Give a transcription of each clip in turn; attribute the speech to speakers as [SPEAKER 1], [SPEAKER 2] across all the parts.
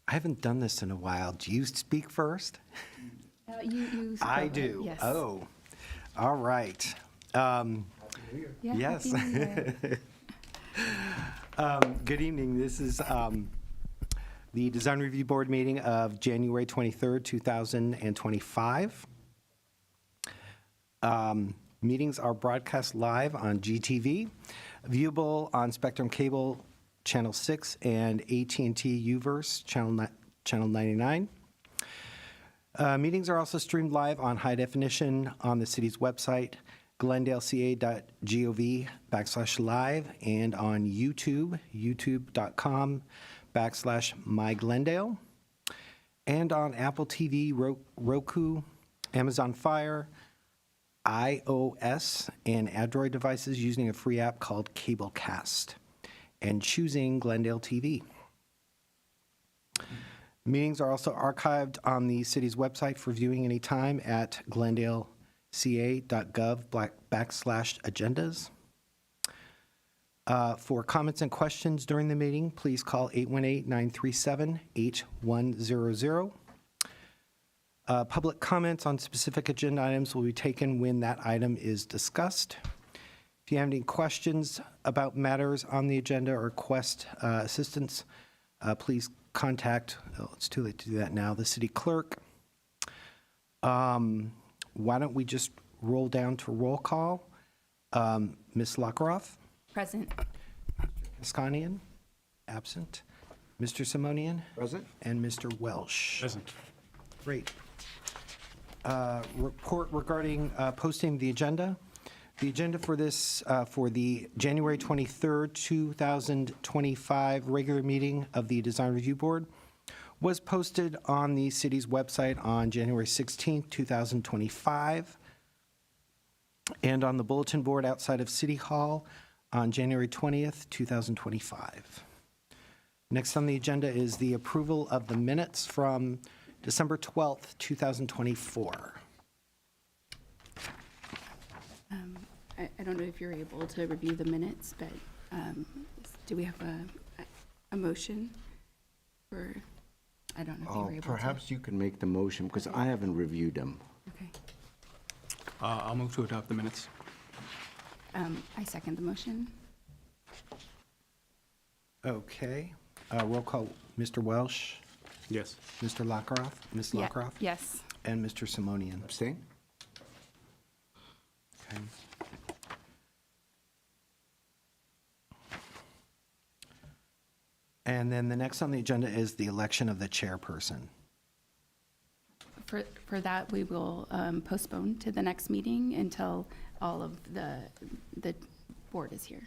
[SPEAKER 1] I haven't done this in a while. Do you speak first?
[SPEAKER 2] You
[SPEAKER 1] I
[SPEAKER 2] go
[SPEAKER 1] do.
[SPEAKER 2] Yes.
[SPEAKER 1] Oh, all right.
[SPEAKER 2] Yeah,
[SPEAKER 1] Yes.
[SPEAKER 2] Happy New Year.
[SPEAKER 1] Good evening. This is the Design Review Board meeting of January 23rd, 2025. Meetings are broadcast live on GTV, viewable on Spectrum Cable Channel 6 and AT&T UVerse Channel 99. Meetings are also streamed live on high definition on the city's website, glendaleca.gov/live, and on YouTube, youtube.com/myglendale, and on Apple TV, Roku, Amazon Fire, iOS, and Android devices using a free app called Cablecast, and choosing Glendale TV. Meetings are also archived on the city's website for viewing anytime at glendaleca.gov/agendas. For comments and questions during the meeting, please call 818-937-8100. Public comments on specific agenda items will be taken when that item is discussed. If you have any questions about matters on the agenda or request assistance, please contact, it's too late to do that now, the city clerk. Why don't we just roll down to roll call? Ms. Lockeroff?
[SPEAKER 2] Present.
[SPEAKER 1] Iskanian? Absent. Mr. Simonian?
[SPEAKER 3] Present.
[SPEAKER 1] And Mr. Welsh?
[SPEAKER 3] Present.
[SPEAKER 1] Great. Report regarding posting the agenda. The agenda for this, for the January 23rd, 2025 regular meeting of the Design Review Board was posted on the city's website on January 16th, 2025, and on the bulletin board outside of City Hall on January 20th, 2025. Next on the agenda is the approval of the minutes from December 12th, 2024.
[SPEAKER 2] I don't know if you're able to review the minutes, but do we have a motion for, I don't know if you were able to.
[SPEAKER 3] Perhaps you can make the motion, because I haven't reviewed them.
[SPEAKER 2] Okay.
[SPEAKER 4] I'll move to adopt the minutes.
[SPEAKER 2] I second the motion.
[SPEAKER 1] Okay. Roll call, Mr. Welsh,
[SPEAKER 4] Yes.
[SPEAKER 1] Mr. Lockeroff, Ms.
[SPEAKER 2] Yeah,
[SPEAKER 1] Lockeroff,
[SPEAKER 2] yes.
[SPEAKER 1] and Mr. Simonian.
[SPEAKER 3] Abstain?
[SPEAKER 1] Okay. And then the next on the agenda is the election of the chairperson.
[SPEAKER 2] For that, we will postpone to the next meeting until all of the board is here.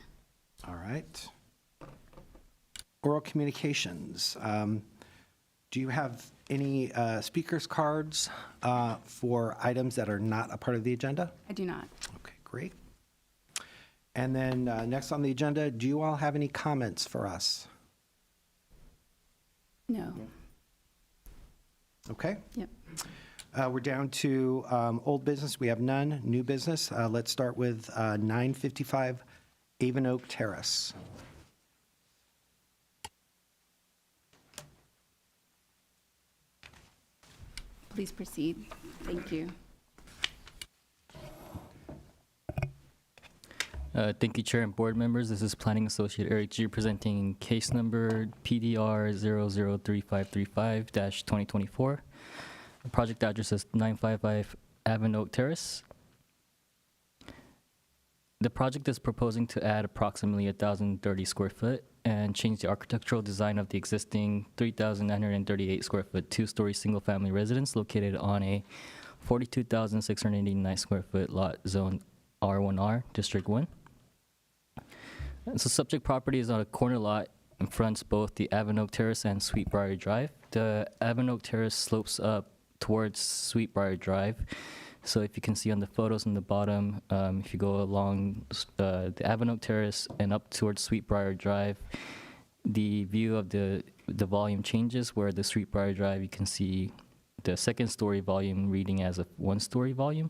[SPEAKER 1] All right. Oral communications. Do you have any speakers cards for items that are not a part of the agenda?
[SPEAKER 2] I do not.
[SPEAKER 1] Okay, great. And then next on the agenda, do you all have any comments for us?
[SPEAKER 2] No.
[SPEAKER 1] Okay.
[SPEAKER 2] Yep.
[SPEAKER 1] We're down to old business. We have none. New business. Let's start with 955 Avon Oak Terrace.
[SPEAKER 2] Please proceed. Thank you.
[SPEAKER 5] Thank you, Chair and board members. This is Planning Associate Eric G. presenting case number PDR 003535-2024. The project address is 955 Avon Oak Terrace. The project is proposing to add approximately 1,030 square foot and change the architectural design of the existing 3,938 square foot two-story single-family residence located on a 42,689 square foot lot zone R1R, District 1. And so subject property is on a corner lot and fronts both the Avon Oak Terrace and Sweetbriar Drive. The Avon Oak Terrace slopes up towards Sweetbriar Drive. So if you can see on the photos on the bottom, if you go along the Avon Oak Terrace and up towards Sweetbriar Drive, the view of the volume changes, where the Sweetbriar Drive, you can see the second story volume reading as a one-story volume.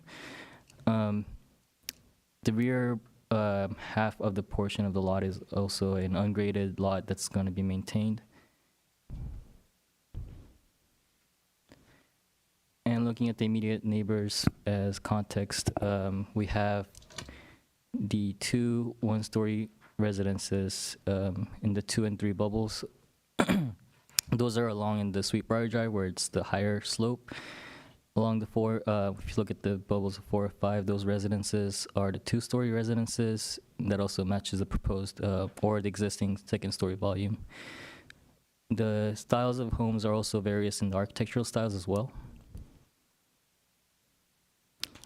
[SPEAKER 5] The rear half of the portion of the lot is also an ungraded lot that's going to be maintained. looking at the immediate neighbors as context, we have the two one-story residences in the 2 and 3 bubbles. Those are along in the Sweetbriar Drive where it's the higher slope. Along the 4, if you look at the bubbles of 4 or 5, those residences are the 2-story residences. That also matches the proposed or the existing 2nd-story volume. The styles of homes are also various in the architectural styles as well.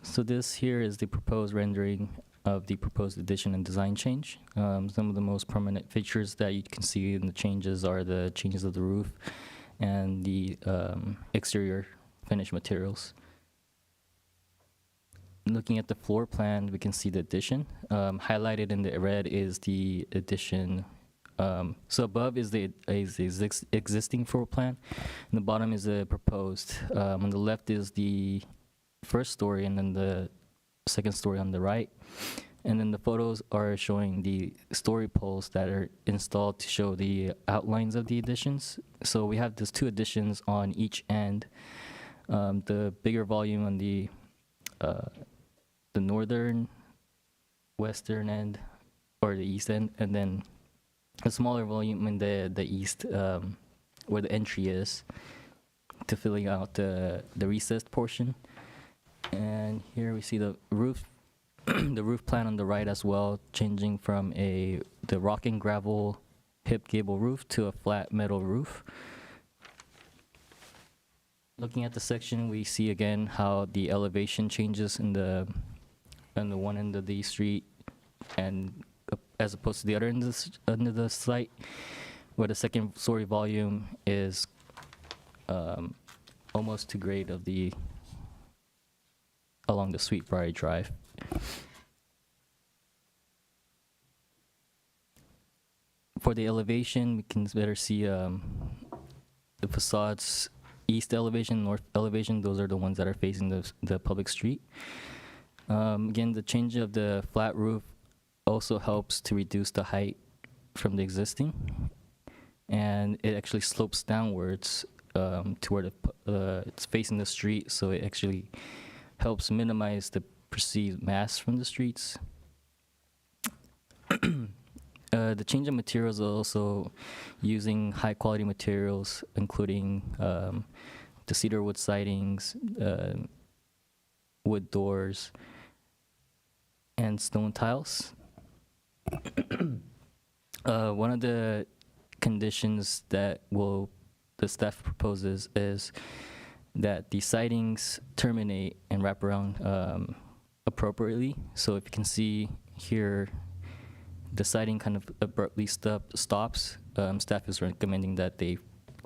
[SPEAKER 5] So this here is the proposed rendering of the proposed addition and design change. Some of the most prominent features that you can see in the changes are the changes of the roof and the exterior finish materials. Looking at the floor plan, we can see the addition. Highlighted in the red is the addition. So above is the existing floor plan, and the bottom is the proposed. On the left is the 1st story, and then the 2nd story on the right. And then the photos are showing the story poles that are installed to show the outlines of the additions. So we have these 2 additions on each end. The bigger volume on the northern, western end, or the east end, and then a smaller volume in the east, where the entry is, to filling out the recessed portion. And here we see the roof, the roof plan on the right as well, changing from the rock and gravel hip gable roof to a flat metal roof. Looking at the section, we see again how the elevation changes on the one end of the street, and as opposed to the other end of the site, where the 2nd-story volume is almost to grade of along the Sweetbriar Drive. For the elevation, we can better see the facades. East elevation, north elevation, those are the ones that are facing the public street. Again, the change of the flat roof also helps to reduce the height from the existing, and it actually slopes downwards to where it's facing the street, so it actually helps minimize the perceived mass from the streets. The change of materials are also using high-quality materials, including the cedar wood sidings, wood doors, and stone tiles. One of the conditions that the staff proposes is that the sidings terminate and wrap around appropriately. So if you can see here, the siding kind of abruptly stops. Staff is recommending that they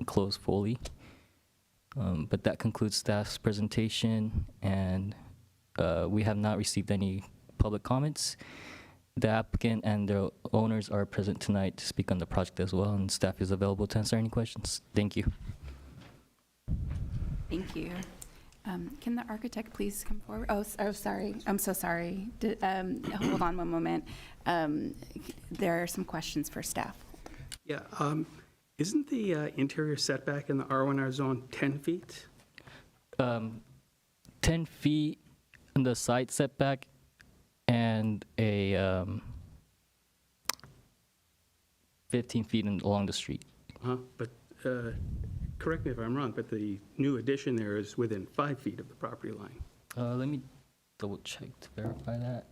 [SPEAKER 5] close fully. But that concludes staff's presentation, and we have not received any public comments. The applicant and the owners are present tonight to speak on the project as well, and staff is available to answer any questions. Thank you.
[SPEAKER 2] Thank you. Can the architect please come forward? Oh, sorry. I'm so sorry. Hold on one moment. There are some questions for staff.
[SPEAKER 4] Yeah, isn't the interior setback in the R1R zone 10 feet?
[SPEAKER 5] 10 feet in the side setback and a 15 feet along the street.
[SPEAKER 4] But correct me if I'm wrong, but the new addition there is within 5 feet of the property line.
[SPEAKER 5] Let me double check to verify that.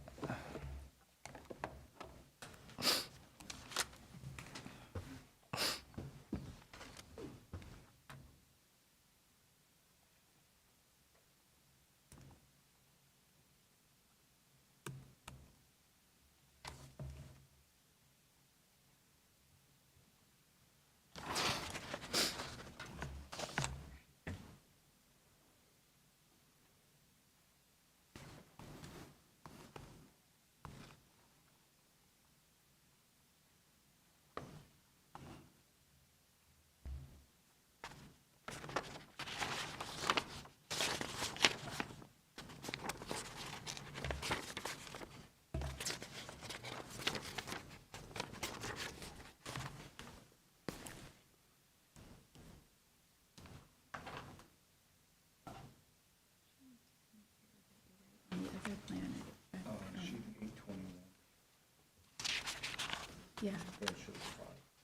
[SPEAKER 2] Yeah.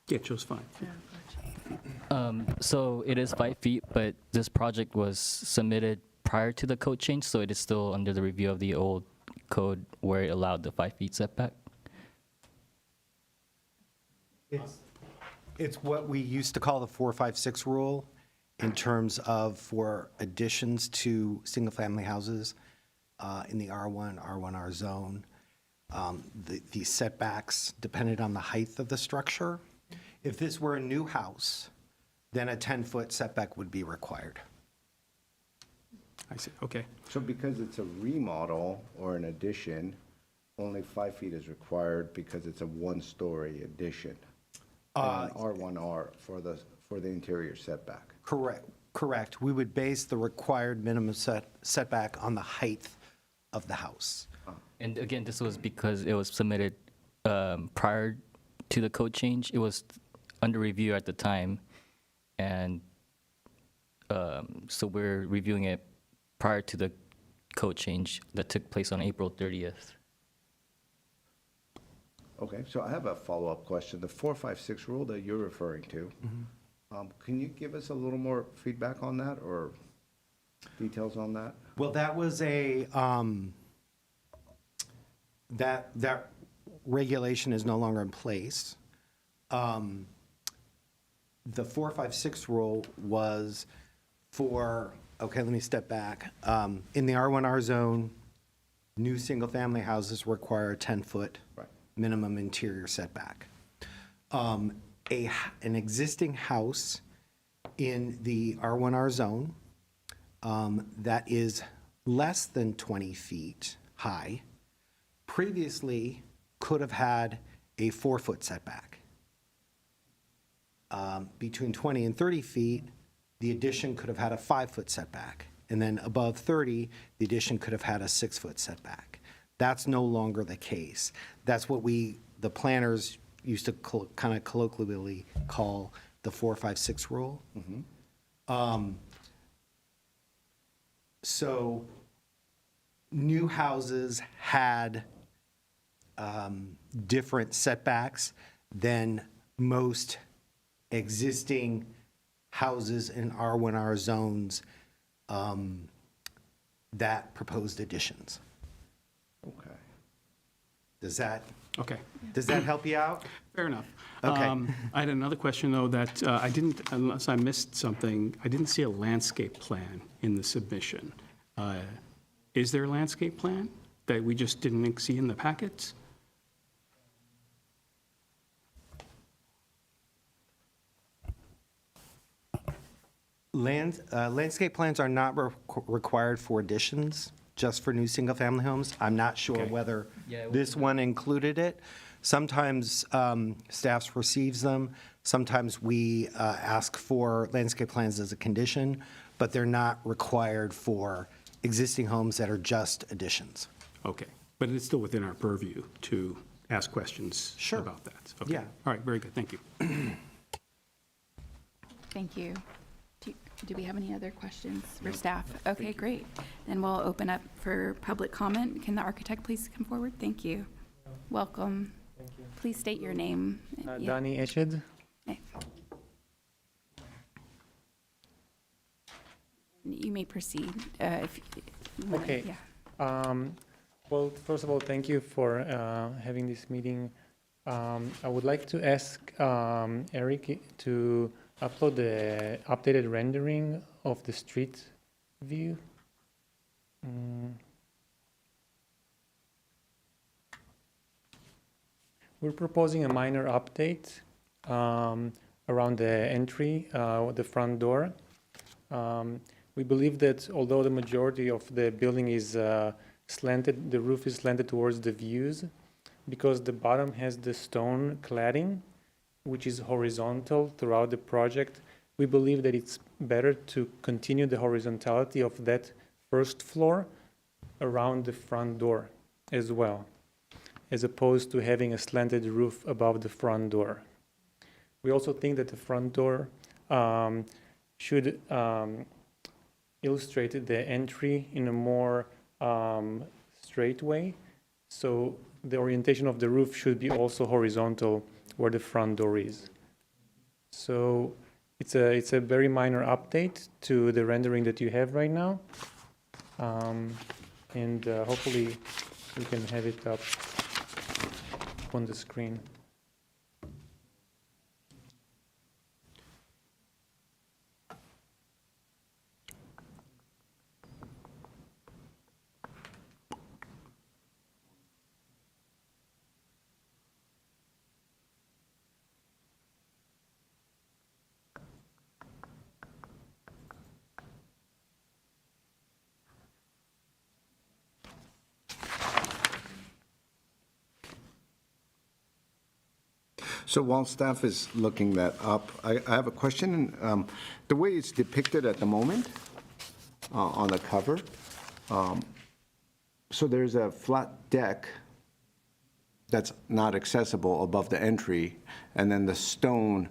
[SPEAKER 4] Yeah, it shows 5.
[SPEAKER 5] So it is 5 feet, but this project was submitted prior to the code change, so it is still under the review of the old code where it allowed the 5 feet setback.
[SPEAKER 1] It's what we used to call the 456 rule in terms of for additions to single-family houses in the R1, R1R zone. The setbacks depended on the height of the structure. If this were a new house, then a 10-foot setback would be required.
[SPEAKER 4] I see, okay.
[SPEAKER 3] So because it's a remodel or an addition, only 5 feet is required because it's a one-story addition. And R1R for the interior setback.
[SPEAKER 1] Correct. We would base the required minimum setback on the height of the house.
[SPEAKER 5] And again, this was because it was submitted prior to the code change. It was under review at the time, and so we're reviewing it prior to the code change that took place on April 30th.
[SPEAKER 3] Okay, so I have a follow-up question. The 456 rule that you're referring to, can you give us a little more feedback on that or details on that?
[SPEAKER 1] Well, that was a, that regulation is no longer in place. The 456 rule was for, okay, let me step back. In the R1R zone, new single-family houses require a 10-foot
[SPEAKER 3] Right.
[SPEAKER 1] minimum interior setback. An existing house in the R1R zone that is less than 20 feet high previously could have had a 4-foot setback. Between 20 and 30 feet, the addition could have had a 5-foot setback. And then above 30, the addition could have had a 6-foot setback. That's no longer the case. That's what the planners used to kind of colloquially call the 456 rule. So new houses had different setbacks than most existing houses in R1R zones that proposed additions.
[SPEAKER 3] Okay.
[SPEAKER 1] Does that
[SPEAKER 4] Okay,
[SPEAKER 1] help you out?
[SPEAKER 4] fair enough.
[SPEAKER 1] Okay.
[SPEAKER 4] I had another question, though, that I didn't, unless I missed something, I didn't see a landscape plan in the submission. Is there a landscape plan that we just didn't see in the packets?
[SPEAKER 1] Landscape plans are not required for additions, just for new single-family homes. I'm not sure
[SPEAKER 4] Okay.
[SPEAKER 1] whether
[SPEAKER 5] Yeah, it
[SPEAKER 1] this one included it. Sometimes staff receives them. Sometimes we ask for landscape plans as a condition, but they're not required for existing homes that are just additions.
[SPEAKER 4] Okay, but it's still within our purview to ask questions
[SPEAKER 1] Sure.
[SPEAKER 4] about that? Okay.
[SPEAKER 1] Yeah.
[SPEAKER 4] All right, very good, thank you.
[SPEAKER 2] Thank you. Do we have any other questions for staff? Okay, great. Then we'll open up for public comment. Can the architect please come forward? Thank you. Welcome. Please state your name. Yeah.
[SPEAKER 6] Danny Eshed.
[SPEAKER 2] Okay. You may proceed. If you wanna-
[SPEAKER 6] Okay.
[SPEAKER 2] Yeah.
[SPEAKER 6] Well, first of all, thank you for having this meeting. I would like to ask Eric to upload the updated rendering of the street view. We're proposing a minor update around the entry, the front door. We believe that although the majority of the building is slanted, the roof is slanted towards the views, because the bottom has the stone cladding, which is horizontal throughout the project. We believe that it's better to continue the horizontality of that first floor around the front door as well, as opposed to having a slanted roof above the front door. We also think that the front door should illustrate the entry in a more straight way. So the orientation of the roof should be also horizontal where the front door is. So it's a very minor update to the rendering that you have right now. And hopefully we can have it up on the screen.
[SPEAKER 3] So while staff is looking that up, I have a question. The way it's depicted at the moment on the cover, so there's a flat deck that's not accessible above the entry, and then the stone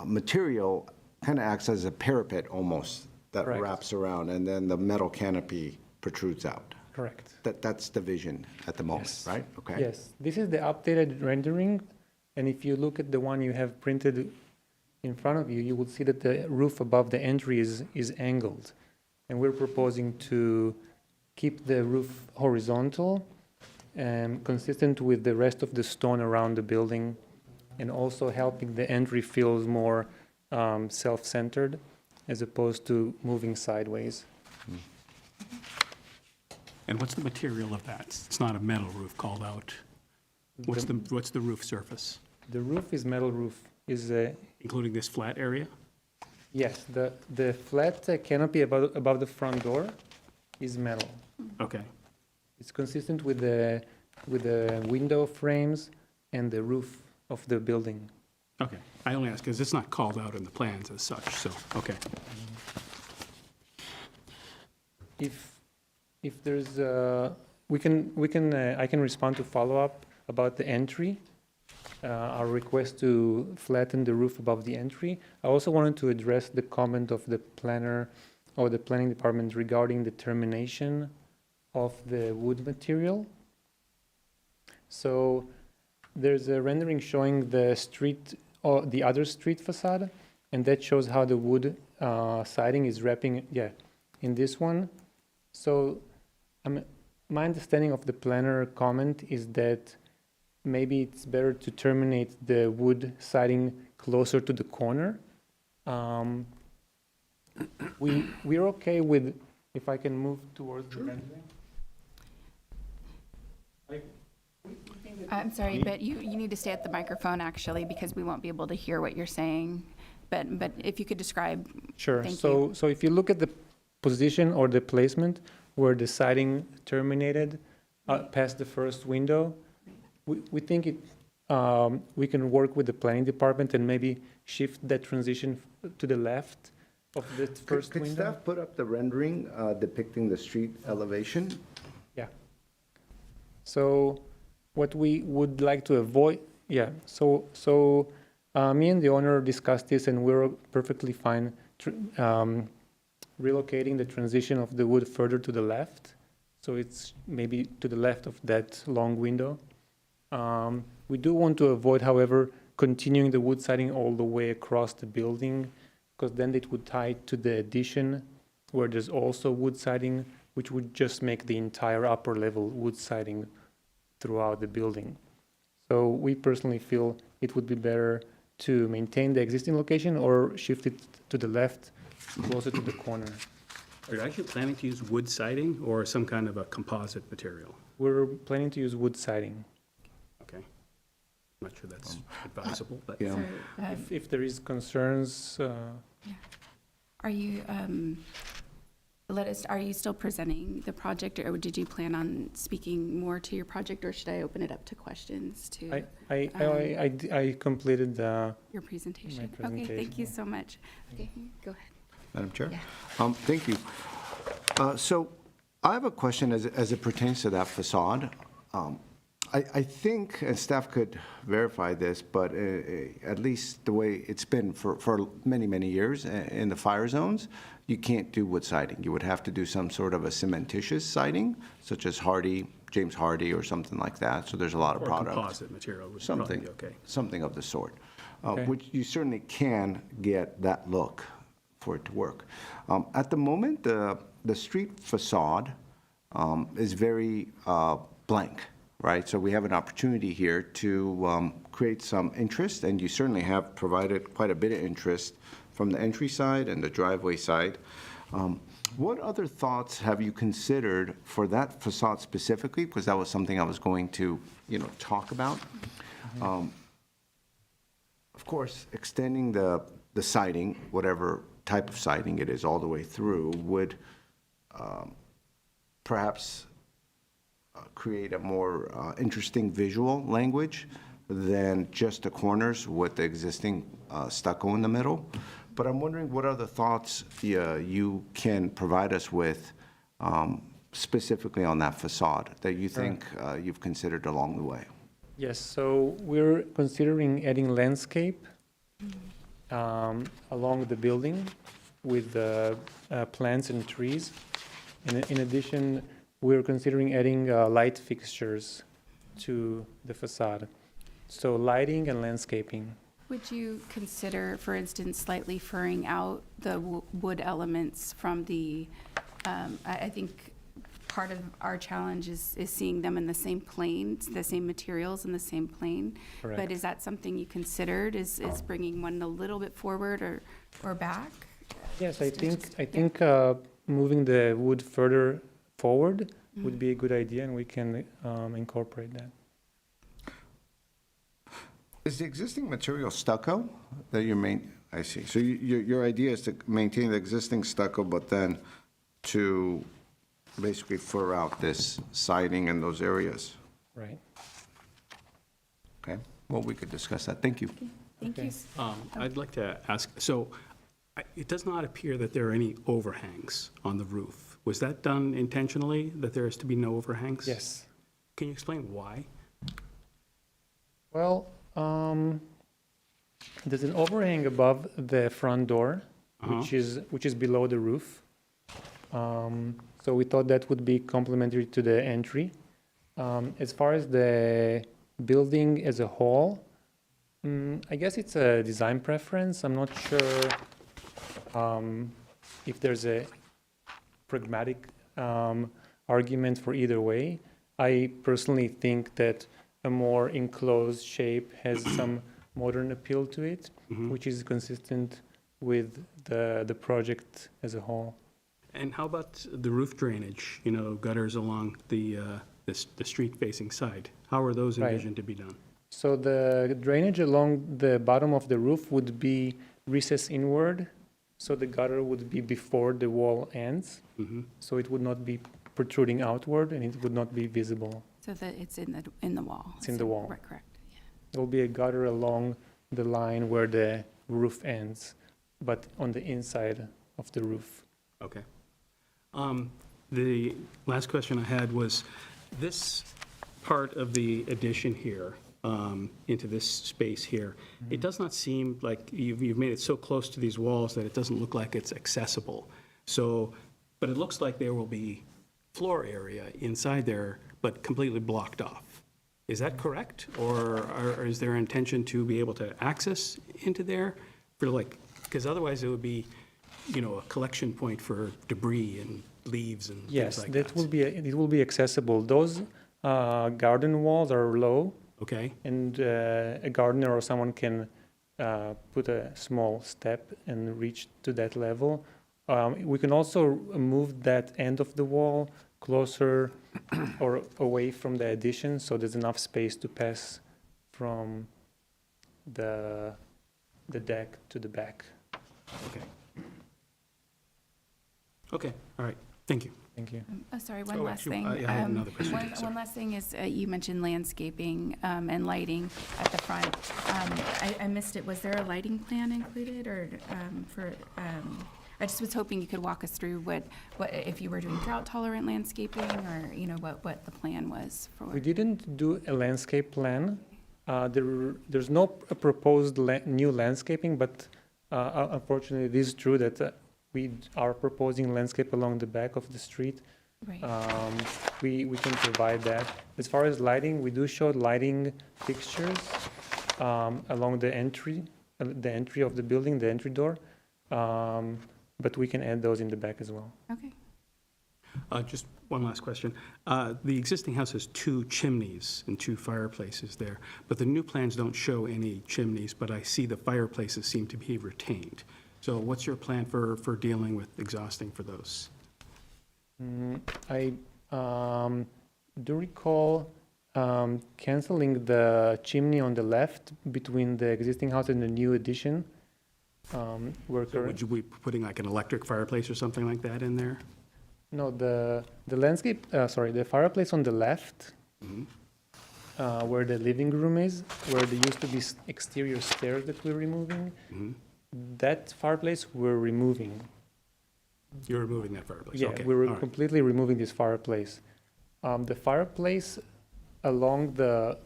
[SPEAKER 3] material kind of acts as a parapet almost that
[SPEAKER 6] Correct.
[SPEAKER 3] wraps around, and then the metal canopy protrudes out.
[SPEAKER 6] Correct.
[SPEAKER 3] That's the vision at the moment,
[SPEAKER 6] Yes.
[SPEAKER 3] right? Okay.
[SPEAKER 6] Yes, this is the updated rendering, and if you look at the one you have printed in front of you, you will see that the roof above the entry is angled. And we're proposing to keep the roof horizontal and consistent with the rest of the stone around the building, and also helping the entry feel more self-centered as opposed to moving sideways.
[SPEAKER 4] And what's the material of that? It's not a metal roof called out. What's the roof surface,
[SPEAKER 6] The roof is metal roof,
[SPEAKER 4] including this flat area?
[SPEAKER 6] yes, the flat canopy above the front door is metal.
[SPEAKER 4] Okay,
[SPEAKER 6] It's consistent with the window frames and the roof of the building.
[SPEAKER 4] okay. I only ask because it's not called out in the plans as such, so, okay.
[SPEAKER 6] If there's, I can respond to follow-up about the entry, our request to flatten the roof above the entry. I also wanted to address the comment of the planner or the planning department regarding the termination of the wood material. So there's a rendering showing the street, or the other street facade, and that shows how the wood siding is wrapping, in this one. So my understanding of the planner comment is that maybe it's better to terminate the wood siding closer to the corner. We're okay with, if I can move towards the rendering.
[SPEAKER 2] I'm sorry, but you need to stay at the microphone, actually, because we won't be able to hear what you're saying. But if you could describe.
[SPEAKER 6] Sure.
[SPEAKER 2] Thank
[SPEAKER 6] So if you look at the position or the placement where the siding terminated past the first window, we think we can work with the planning department and maybe shift that transition to the left of the first
[SPEAKER 3] Could
[SPEAKER 6] window.
[SPEAKER 3] staff put up the rendering depicting the street elevation?
[SPEAKER 6] Yeah. So what we would like to avoid, so me and the owner discussed this, and we're perfectly fine relocating the transition of the wood further to the left. So it's maybe to the left of that long window. We do want to avoid, however, continuing the wood siding all the way across the building, because then it would tie to the addition where there's also wood siding, which would just make the entire upper level wood siding throughout the building. So we personally feel it would be better to maintain the existing location or shift it to the left, closer to the corner.
[SPEAKER 4] Are you actually planning to use wood siding or some kind of a composite material?
[SPEAKER 6] We're planning to use wood siding.
[SPEAKER 4] Okay. I'm not sure that's advisable, but.
[SPEAKER 3] Yeah.
[SPEAKER 2] So,
[SPEAKER 6] If there is concerns,
[SPEAKER 2] are you, are you still presenting the project, or did you plan on speaking more to your project, or should I open it up to questions to
[SPEAKER 6] I completed
[SPEAKER 2] your presentation?
[SPEAKER 6] my
[SPEAKER 2] Okay, thank
[SPEAKER 6] presentation,
[SPEAKER 2] you
[SPEAKER 6] yeah.
[SPEAKER 2] so much. Okay, go ahead.
[SPEAKER 3] Madam Chair?
[SPEAKER 2] Yeah.
[SPEAKER 3] Thank you. So I have a question as it pertains to that facade. I think, and staff could verify this, but at least the way it's been for many, many years in the fire zones, you can't do wood siding. You would have to do some sort of a cementitious siding, such as hardy James Hardy or something like that, so there's a lot of
[SPEAKER 4] Or
[SPEAKER 3] product.
[SPEAKER 4] composite material would probably
[SPEAKER 3] Something,
[SPEAKER 4] be okay.
[SPEAKER 3] something of the sort,
[SPEAKER 6] Okay.
[SPEAKER 3] which you certainly can get that look for it to work. At the moment, the street facade is very blank, right? So we have an opportunity here to create some interest, and you certainly have provided quite a bit of interest from the entry side and the driveway side. What other thoughts have you considered for that facade specifically? Because that was something I was going to, talk about. Of course, extending the siding, whatever type of siding it is, all the way through, would perhaps create a more interesting visual language than just the corners with the existing stucco in the middle. But I'm wondering what other thoughts you can provide us with specifically on that facade that you think you've considered along the way.
[SPEAKER 6] Yes, so we're considering adding landscape along the building with plants and trees. And in addition, we're considering adding light fixtures to the facade. So lighting and landscaping.
[SPEAKER 2] Would you consider, for instance, slightly furring out the wood elements from the, I think part of our challenge is seeing them in the same plane, the same materials in the same plane. But
[SPEAKER 6] Correct.
[SPEAKER 2] is that something you considered, is bringing one a little bit forward or back?
[SPEAKER 6] Yes, I think moving the wood further forward would be a good idea, and we can incorporate that.
[SPEAKER 3] Is the existing material stucco that I see. So your idea is to maintain the existing stucco, but then to basically fur out this siding in those areas?
[SPEAKER 6] Right.
[SPEAKER 3] Okay, well, we could discuss that. Thank you.
[SPEAKER 2] Thank
[SPEAKER 6] Okay.
[SPEAKER 2] you.
[SPEAKER 4] I'd like to ask, so it does not appear that there are any overhangs on the roof. Was that done intentionally, that there is to be no overhangs?
[SPEAKER 6] Yes.
[SPEAKER 4] Can you explain why?
[SPEAKER 6] Well, there's an overhang above the front door, which is below the roof. So we thought that would be complementary to the entry. As far as the building as a whole, I guess it's a design preference. I'm not sure if there's a pragmatic argument for either way. I personally think that a more enclosed shape has some modern appeal to it, which is consistent with the project as a whole.
[SPEAKER 4] And how about the roof drainage, gutters along the street-facing side? How are those
[SPEAKER 6] Right.
[SPEAKER 4] envisioned to be done?
[SPEAKER 6] So the drainage along the bottom of the roof would be recessed inward, so the gutter would be before the wall ends, so it would not be protruding outward and it would not be visible.
[SPEAKER 2] So that it's in the wall.
[SPEAKER 6] It's in the wall.
[SPEAKER 2] Right, correct. Yeah.
[SPEAKER 6] There will be a gutter along the line where the roof ends, but on the inside of the roof.
[SPEAKER 4] Okay. The last question I had was, this part of the addition here, into this space here, it does not seem like you've made it so close to these walls that it doesn't look like it's accessible. So, but it looks like there will be floor area inside there, but completely blocked off. Is that correct? Or is there intention to be able to access into there for because otherwise it would be, a collection point for debris and leaves and things
[SPEAKER 6] Yes,
[SPEAKER 4] like
[SPEAKER 6] that will be, it will be accessible. Those garden walls are low,
[SPEAKER 4] Okay,
[SPEAKER 6] and a gardener or someone can put a small step and reach to that level. We can also move that end of the wall closer or away from the addition, so there's enough space to pass from the deck to the back.
[SPEAKER 4] okay. Okay, all right, thank you.
[SPEAKER 6] Thank you.
[SPEAKER 2] Sorry, one
[SPEAKER 4] Oh,
[SPEAKER 2] last
[SPEAKER 4] actually,
[SPEAKER 2] thing.
[SPEAKER 4] I had another question,
[SPEAKER 2] One
[SPEAKER 4] sorry.
[SPEAKER 2] last thing is, you mentioned landscaping and lighting at the front. I missed it. Was there a lighting plan included or I just was hoping you could walk us through what if you were doing drought tolerant landscaping or, what the plan was for.
[SPEAKER 6] We didn't do a landscape plan. There's no proposed new landscaping, but unfortunately, it is true that we are proposing landscape along the back of the street.
[SPEAKER 2] Right.
[SPEAKER 6] we can provide that. As far as lighting, we do show lighting fixtures along the entry of the building, the entry door, but we can add those in the back as well.
[SPEAKER 2] Okay.
[SPEAKER 4] Just one last question. The existing house has 2 chimneys and 2 fireplaces there, but the new plans don't show any chimneys, but I see the fireplaces seem to be retained. So what's your plan for dealing with exhausting for those?
[SPEAKER 6] I do recall canceling the chimney on the left between the existing house and the new addition. We're
[SPEAKER 4] So would you be putting like an electric fireplace or something like that in there?
[SPEAKER 6] No, the landscape, the fireplace on the left, where the living room is, where there used to be exterior stairs that we're removing, that fireplace we're removing.
[SPEAKER 4] You're removing that fireplace?
[SPEAKER 6] Yeah,
[SPEAKER 4] Okay,
[SPEAKER 6] we were
[SPEAKER 4] all right.
[SPEAKER 6] completely removing this fireplace. The fireplace along the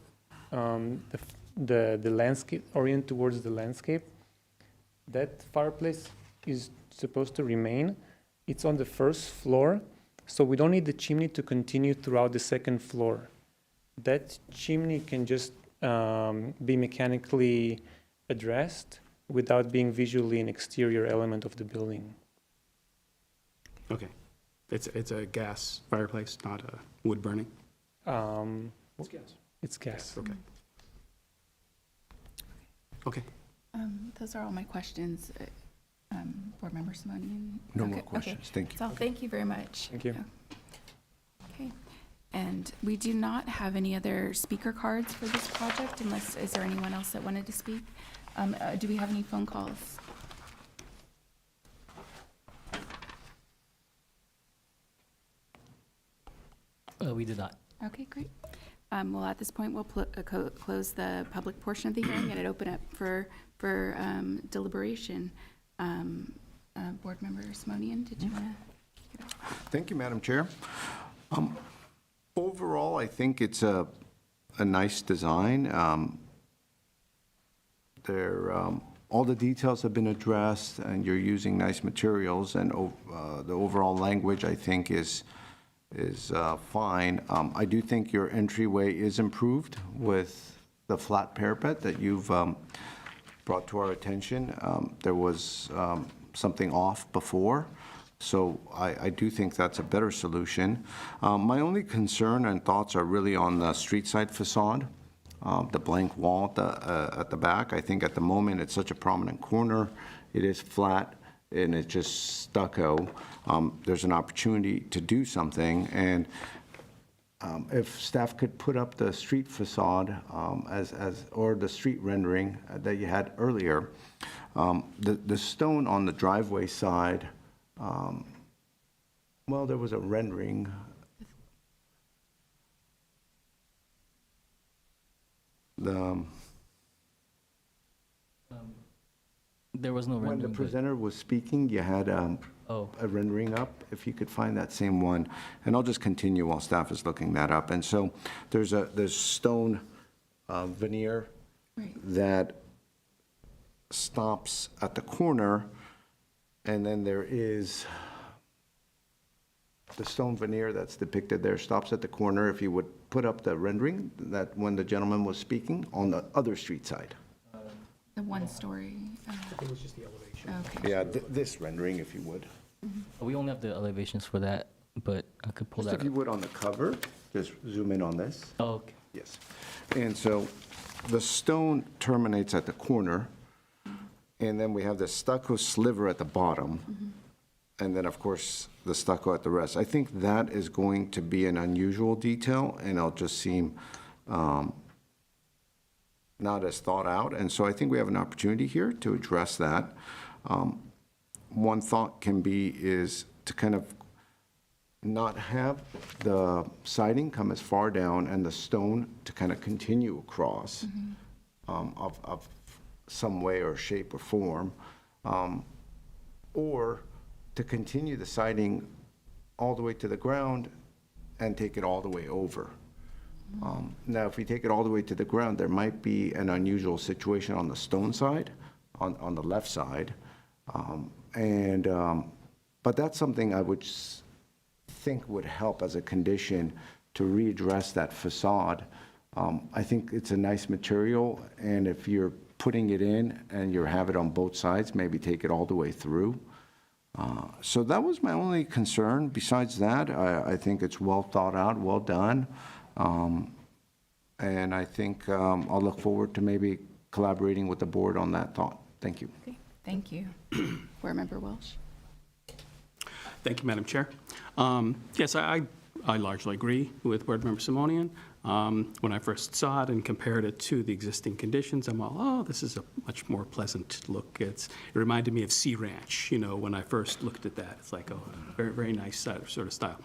[SPEAKER 6] landscape, orient towards the landscape, that fireplace is supposed to remain. It's on the first floor, so we don't need the chimney to continue throughout the second floor. That chimney can just be mechanically addressed without being visually an exterior element of the building.
[SPEAKER 4] Okay. It's a gas fireplace, not a wood burning? It's gas.
[SPEAKER 6] It's gas.
[SPEAKER 4] Okay. Okay.
[SPEAKER 2] Those are all my questions. Board Member Simonian?
[SPEAKER 3] No
[SPEAKER 2] Okay,
[SPEAKER 3] more
[SPEAKER 2] okay.
[SPEAKER 3] questions. Thank you.
[SPEAKER 2] So thank you very much.
[SPEAKER 6] Thank you.
[SPEAKER 2] Okay. And we do not have any other speaker cards for this project unless, is there anyone else that wanted to speak? Do we have any phone calls?
[SPEAKER 5] We did not.
[SPEAKER 2] Okay, great. Well, at this point, we'll close the public portion of the hearing and it open up for deliberation. Board Member Simonian, did you want to?
[SPEAKER 3] Thank you, Madam Chair. Overall, I think it's a nice design. All the details have been addressed, and you're using nice materials, and the overall language, I think, is fine. I do think your entryway is improved with the flat parapet that you've brought to our attention. There was something off before, so I do think that's a better solution. My only concern and thoughts are really on the street side facade, the blank wall at the back. I think at the moment, it's such a prominent corner. It is flat, and it's just stucco. There's an opportunity to do something, and if staff could put up the street facade or the street rendering that you had earlier, the stone on the driveway side, well, there was a rendering.
[SPEAKER 5] There was no
[SPEAKER 3] When the
[SPEAKER 5] rendering, but-
[SPEAKER 3] presenter was speaking, you had
[SPEAKER 5] Oh.
[SPEAKER 3] a rendering up, if you could find that same one. And I'll just continue while staff is looking that up. And so there's stone veneer
[SPEAKER 2] Right.
[SPEAKER 3] that stops at the corner, and then there is the stone veneer that's depicted there stops at the corner. If you would put up the rendering that when the gentleman was speaking on the other street side.
[SPEAKER 2] The one-story.
[SPEAKER 4] It was just the elevation.
[SPEAKER 2] Okay.
[SPEAKER 3] Yeah, this rendering, if you would.
[SPEAKER 5] We only have the elevations for that, but I could pull
[SPEAKER 3] Just
[SPEAKER 5] that
[SPEAKER 3] if you
[SPEAKER 5] up.
[SPEAKER 3] would on the cover, just zoom in on this.
[SPEAKER 5] Oh, okay.
[SPEAKER 3] Yes. And so the stone terminates at the corner, and then we have the stucco sliver at the bottom, and then, of course, the stucco at the rest. I think that is going to be an unusual detail, and it'll just seem not as thought out. And so I think we have an opportunity here to address that. One thought can be is to kind of not have the siding come as far down and the stone to kind of continue across of some way or shape or form, or to continue the siding all the way to the ground and take it all the way over. Now, if we take it all the way to the ground, there might be an unusual situation on the stone side, on the left side. But that's something I would think would help as a condition to readdress that facade. I think it's a nice material, and if you're putting it in and you have it on both sides, maybe take it all the way through. So that was my only concern. Besides that, I think it's well thought out, well done. And I think I'll look forward to maybe collaborating with the board on that thought. Thank you.
[SPEAKER 2] Okay, thank you. Board Member Welsh?
[SPEAKER 4] Thank you, Madam Chair. Yes, I largely agree with Board Member Simonian. When I first saw it and compared it to the existing conditions, I'm all, oh, this is a much more pleasant look. It reminded me of Sea Ranch, when I first looked at that. It's like, oh, very, very nice sort of style.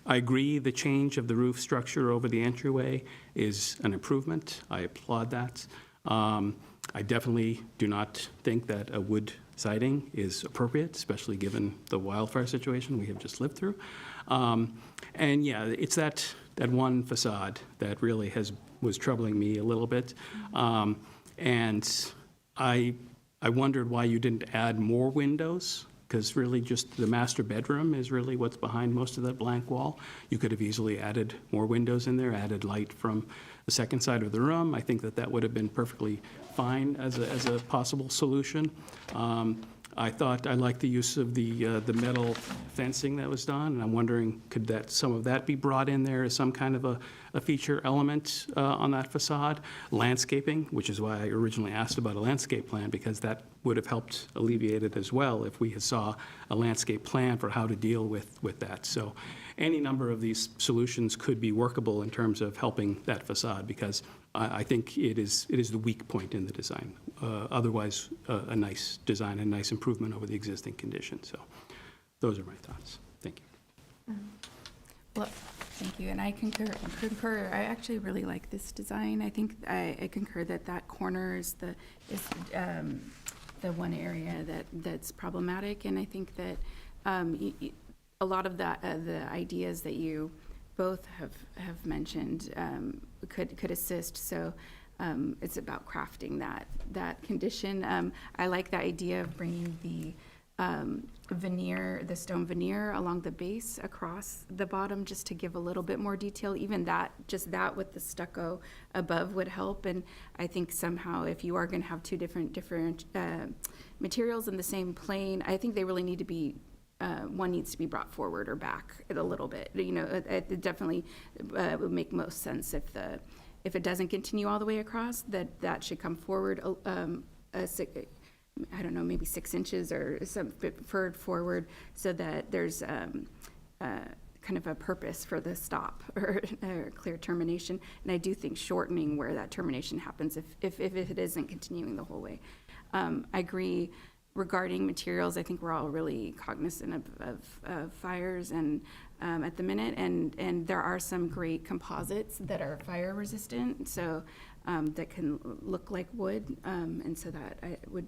[SPEAKER 4] I agree the change of the roof structure over the entryway is an improvement. I applaud that. I definitely do not think that a wood siding is appropriate, especially given the wildfire situation we have just lived through. And yeah, it's that one facade that really was troubling me a little bit. And I wondered why you didn't add more windows, because really just the master bedroom is really what's behind most of that blank wall. You could have easily added more windows in there, added light from the second side of the room. I think that would have been perfectly fine as a possible solution. I liked the use of the metal fencing that was done, and I'm wondering, could some of that be brought in there as some kind of a feature element on that facade? Landscaping, which is why I originally asked about a landscape plan, because that would have helped alleviate it as well if we had saw a landscape plan for how to deal with that. So any number of these solutions could be workable in terms of helping that facade, because I think it is the weak point in the design. Otherwise, a nice design, a nice improvement over the existing conditions. So those are my thoughts. Thank you.
[SPEAKER 2] Well, thank you, and I concur. I actually really like this design. I think I concur that corner is the one area that's problematic, and I think that a lot of the ideas that you both have mentioned could assist. So it's about crafting that condition. I like the idea of bringing the the stone veneer along the base across the bottom, just to give a little bit more detail. Even just that with the stucco above would help. And I think somehow if you are going to have two different materials in the same plane, I think they really need to be one needs to be brought forward or back a little bit. It definitely would make most sense if it doesn't continue all the way across, that should come forward I don't know, maybe 6 inches or some bit forward, so that there's kind of a purpose for the stop or a clear termination. And I do think shortening where that termination happens if it isn't continuing the whole way. I agree regarding materials. I think we're all really cognizant of fires and at the minute, and there are some great composites that are fire resistant, so that can look like wood, and so that would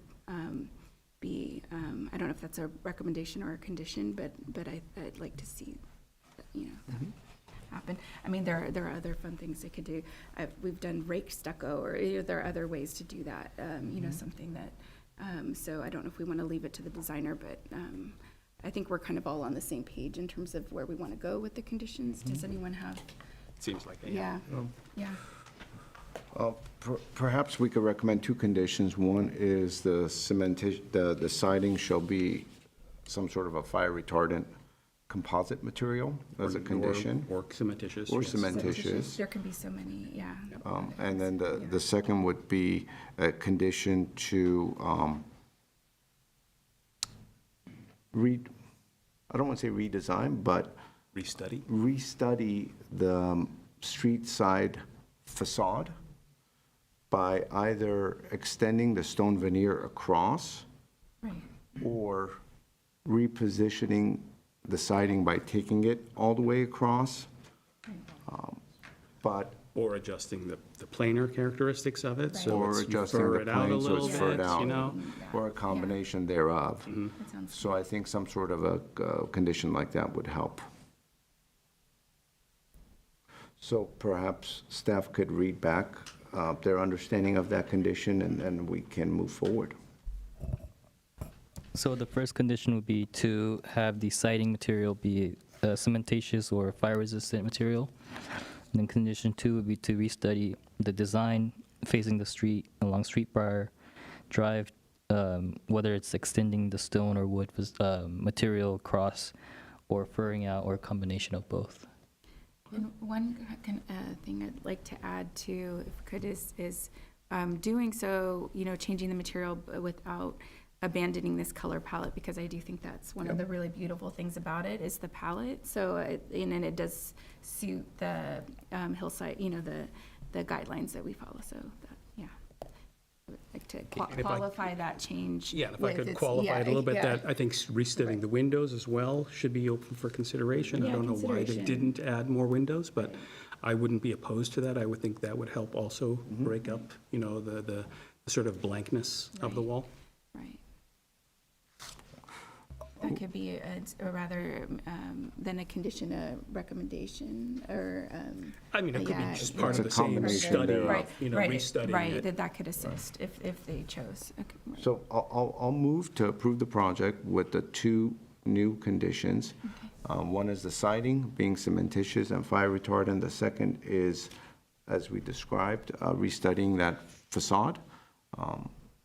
[SPEAKER 2] be, I don't know if that's a recommendation or a condition, but I'd like to see, that happen. I mean, there are other fun things they could do. We've done rake stucco, or there are other ways to do that. Something that. So I don't know if we want to leave it to the designer, but I think we're kind of all on the same page in terms of where we want to go with the conditions. Does anyone have?
[SPEAKER 4] Seems like it.
[SPEAKER 2] Yeah. Yeah.
[SPEAKER 3] Perhaps we could recommend 2 conditions. One is the siding shall be some sort of a fire retardant composite material as a condition.
[SPEAKER 4] Or cementitious.
[SPEAKER 3] Or
[SPEAKER 4] yes.
[SPEAKER 3] cementitious.
[SPEAKER 2] There can be so many, yeah.
[SPEAKER 3] And then the second would be a condition to I don't want to say redesign, but restudy the street side facade by either extending the stone veneer across,
[SPEAKER 2] Right.
[SPEAKER 3] or repositioning the siding by taking it all the way across. But
[SPEAKER 4] Or adjusting the planar characteristics of it, so
[SPEAKER 3] Or
[SPEAKER 4] you
[SPEAKER 3] adjusting
[SPEAKER 4] fur
[SPEAKER 3] the
[SPEAKER 4] it out a
[SPEAKER 3] plane so
[SPEAKER 4] little
[SPEAKER 3] it's furred
[SPEAKER 4] bit,
[SPEAKER 3] out. or a combination thereof.
[SPEAKER 2] That sounds
[SPEAKER 3] So I think some sort of a condition like that would help. So perhaps staff could read back their understanding of that condition, and then we can move forward.
[SPEAKER 5] So the first condition would be to have the siding material be cementatious or fire-resistant material. And then condition 2 would be to restudy the design facing the street along Street Briar Drive, whether it's extending the stone or wood material across, or furring out, or a combination of both.
[SPEAKER 2] And one thing I'd like to add to, if I could, is doing so, changing the material without abandoning this color palette, because I do think that's one of the really beautiful things about it is the palette. So, and it does suit the hillside, the guidelines that we follow. So, I would like to
[SPEAKER 4] And if I-
[SPEAKER 2] qualify that change.
[SPEAKER 4] Yeah, and if I
[SPEAKER 2] with
[SPEAKER 4] could
[SPEAKER 2] its-
[SPEAKER 4] qualify
[SPEAKER 2] yeah,
[SPEAKER 4] it a little bit,
[SPEAKER 2] yeah.
[SPEAKER 4] that I think restudying the windows as well should be open for consideration. I
[SPEAKER 2] Yeah,
[SPEAKER 4] don't know why they
[SPEAKER 2] consideration.
[SPEAKER 4] didn't add more windows, but I wouldn't be opposed to that. I would think that would help also break up, the sort of blankness of the
[SPEAKER 2] Right.
[SPEAKER 4] wall.
[SPEAKER 2] Right. That could be a rather than a condition, a recommendation, or.
[SPEAKER 4] I mean, it could
[SPEAKER 2] Yeah,
[SPEAKER 4] be just
[SPEAKER 2] yeah.
[SPEAKER 4] part of the
[SPEAKER 3] It's a
[SPEAKER 4] same
[SPEAKER 3] combination
[SPEAKER 4] study,
[SPEAKER 3] thereof.
[SPEAKER 2] Right, right,
[SPEAKER 4] restudying
[SPEAKER 2] right,
[SPEAKER 4] it.
[SPEAKER 2] that could assist if they chose. Okay, right.
[SPEAKER 3] So I'll move to approve the project with the 2 new conditions. One is the siding being cementitious and fire retardant. The second is, as we described, restudying that facade.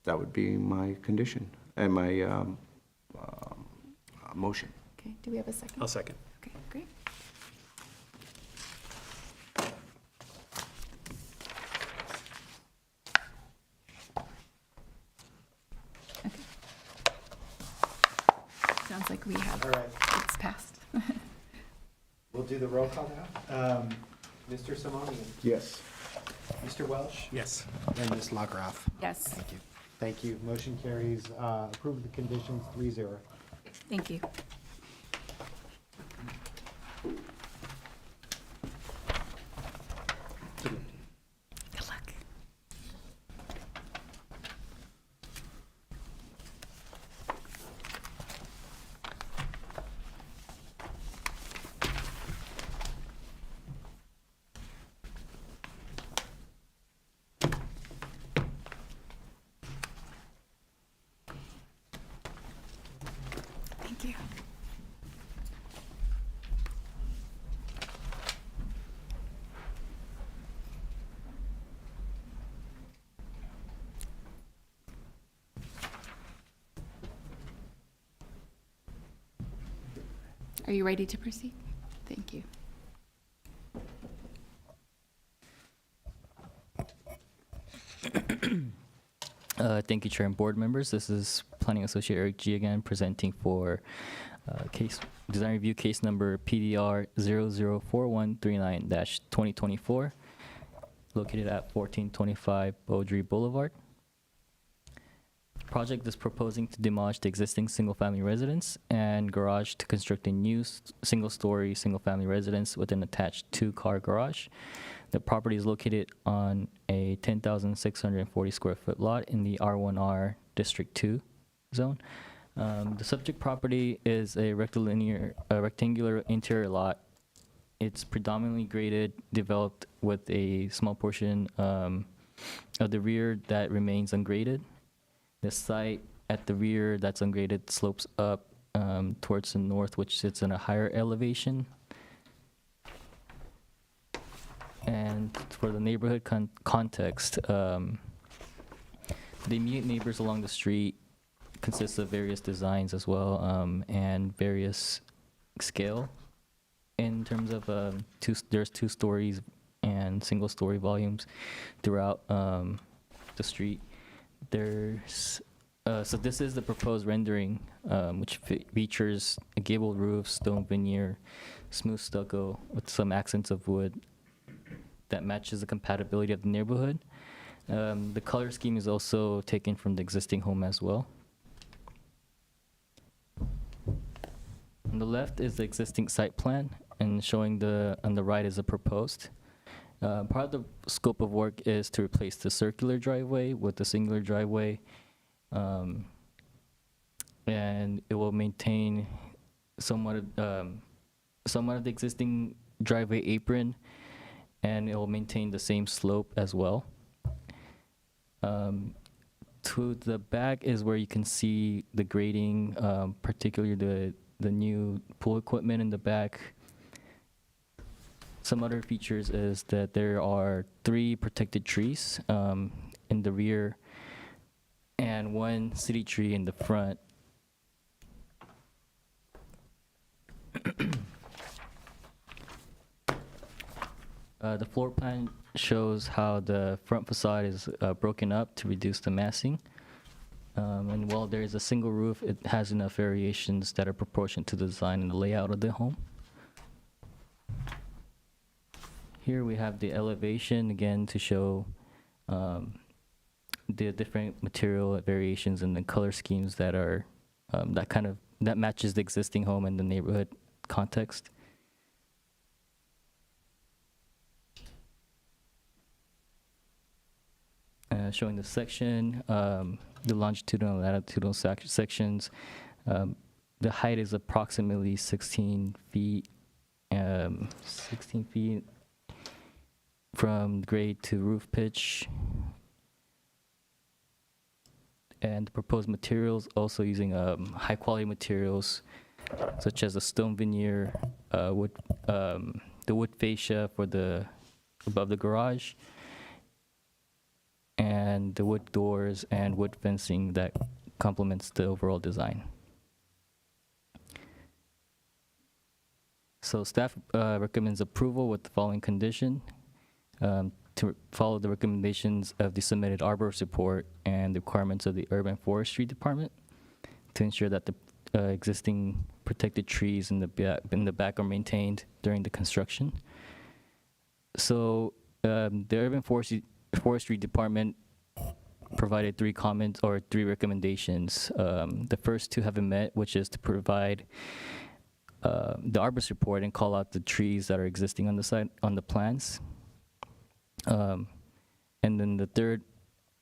[SPEAKER 3] That would be my condition and my motion.
[SPEAKER 2] Okay, do we have a second?
[SPEAKER 4] I'll second.
[SPEAKER 2] Okay, great. Okay. Sounds like we have,
[SPEAKER 1] All right.
[SPEAKER 2] it's passed.
[SPEAKER 1] We'll do the roll call now. Mr. Simonian,
[SPEAKER 3] Yes.
[SPEAKER 1] Mr. Welch,
[SPEAKER 4] Yes.
[SPEAKER 1] and Ms. Lagroff.
[SPEAKER 2] Yes,
[SPEAKER 1] Thank you. Thank you. Motion carries. Approve the conditions 3-0.
[SPEAKER 2] thank you. Good luck. Thank you. Are you ready to proceed? Thank you.
[SPEAKER 5] Thank you, Chair and board members. This is Planning Associate Eric G. again, presenting for design review case number PDR 004139-2024, located at 1425 Beaudry Boulevard. Project is proposing to demolish the existing single-family residence and garage to construct a new single-story, single-family residence with an attached 2-car garage. The property is located on a 10,640 square foot lot in the R1R District 2 zone. The subject property is a rectangular interior lot. It's predominantly graded, developed with a small portion of the rear that remains ungraded. The site at the rear that's ungraded slopes up towards the north, which sits in a higher elevation. And for the neighborhood context, the immediate neighbors along the street consists of various designs as well, and various scale in terms of there's 2 stories and single-story volumes throughout the street. There's so this is the proposed rendering, which features a gable roof, stone veneer, smooth stucco with some accents of wood that matches the compatibility of the neighborhood. The color scheme is also taken from the existing home as well. On the left is the existing site plan, and showing on the right is the proposed. Part of the scope of work is to replace the circular driveway with the singular driveway, and it will maintain somewhat of the existing driveway apron, and it will maintain the same slope as well. To the back is where you can see the grading, particularly the new pool equipment in the back. Some other features is that there are 3 protected trees in the rear and 1 city tree in the front. The floor plan shows how the front facade is broken up to reduce the massing. And while there is a single roof, it has enough variations that are proportionate to the design and the layout of the home. Here we have the elevation again to show the different material variations and the color schemes that are that matches the existing home and the neighborhood context. Showing the section, the longitudinal and latitudinal sections. The height is approximately 16 feet, 16 feet from grade to roof pitch. And the proposed materials also using high quality materials such as a stone veneer, wood, the wood fascia for the above the garage, and the wood doors and wood fencing that complements the overall design. So staff recommends approval with the following condition: to follow the recommendations of the submitted arborist report and the requirements of the Urban Forestry Department to ensure that the existing protected trees in the back are maintained during the construction. So the Urban Forestry Department provided 3 comments or 3 recommendations. The first 2 haven't met, which is to provide the arborist report and call out the trees that are existing on the site on the plans. And then the third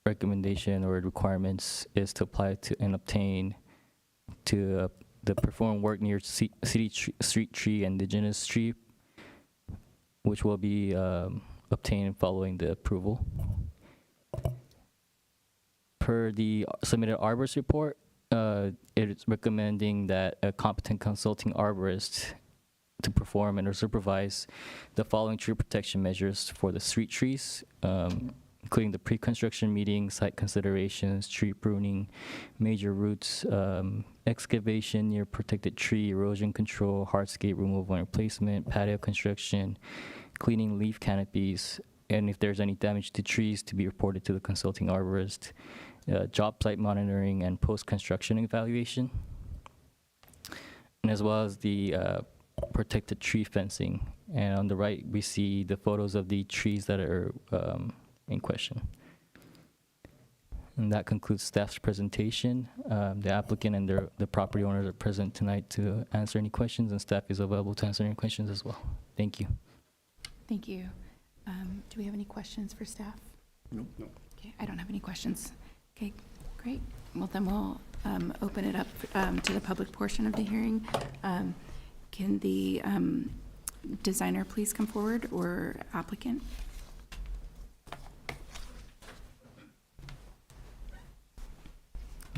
[SPEAKER 5] recommendation or requirements is to apply to and obtain to the perform work near street tree and indigenous tree, which will be obtained following the approval. Per the submitted arborist report, it is recommending that a competent consulting arborist to perform and or supervise the following tree protection measures for the street trees, including the pre-construction meeting, site considerations, tree pruning, major roots, excavation near protected tree, erosion control, hardscape removal and replacement, patio construction, cleaning leaf canopies, and if there's any damage to trees to be reported to the consulting arborist, job site monitoring and post-construction evaluation, and as well as the protected tree fencing. And on the right, we see the photos of the trees that are in question. And that concludes staff's presentation. The applicant and the property owners are present tonight to answer any questions, and staff is available to answer any questions as well. Thank you.
[SPEAKER 2] Thank you. Do we have any questions for staff?
[SPEAKER 4] No.
[SPEAKER 2] Okay, I don't have any questions. Okay, great. Well, then we'll open it up to the public portion of the hearing. Can the designer please come forward, or applicant?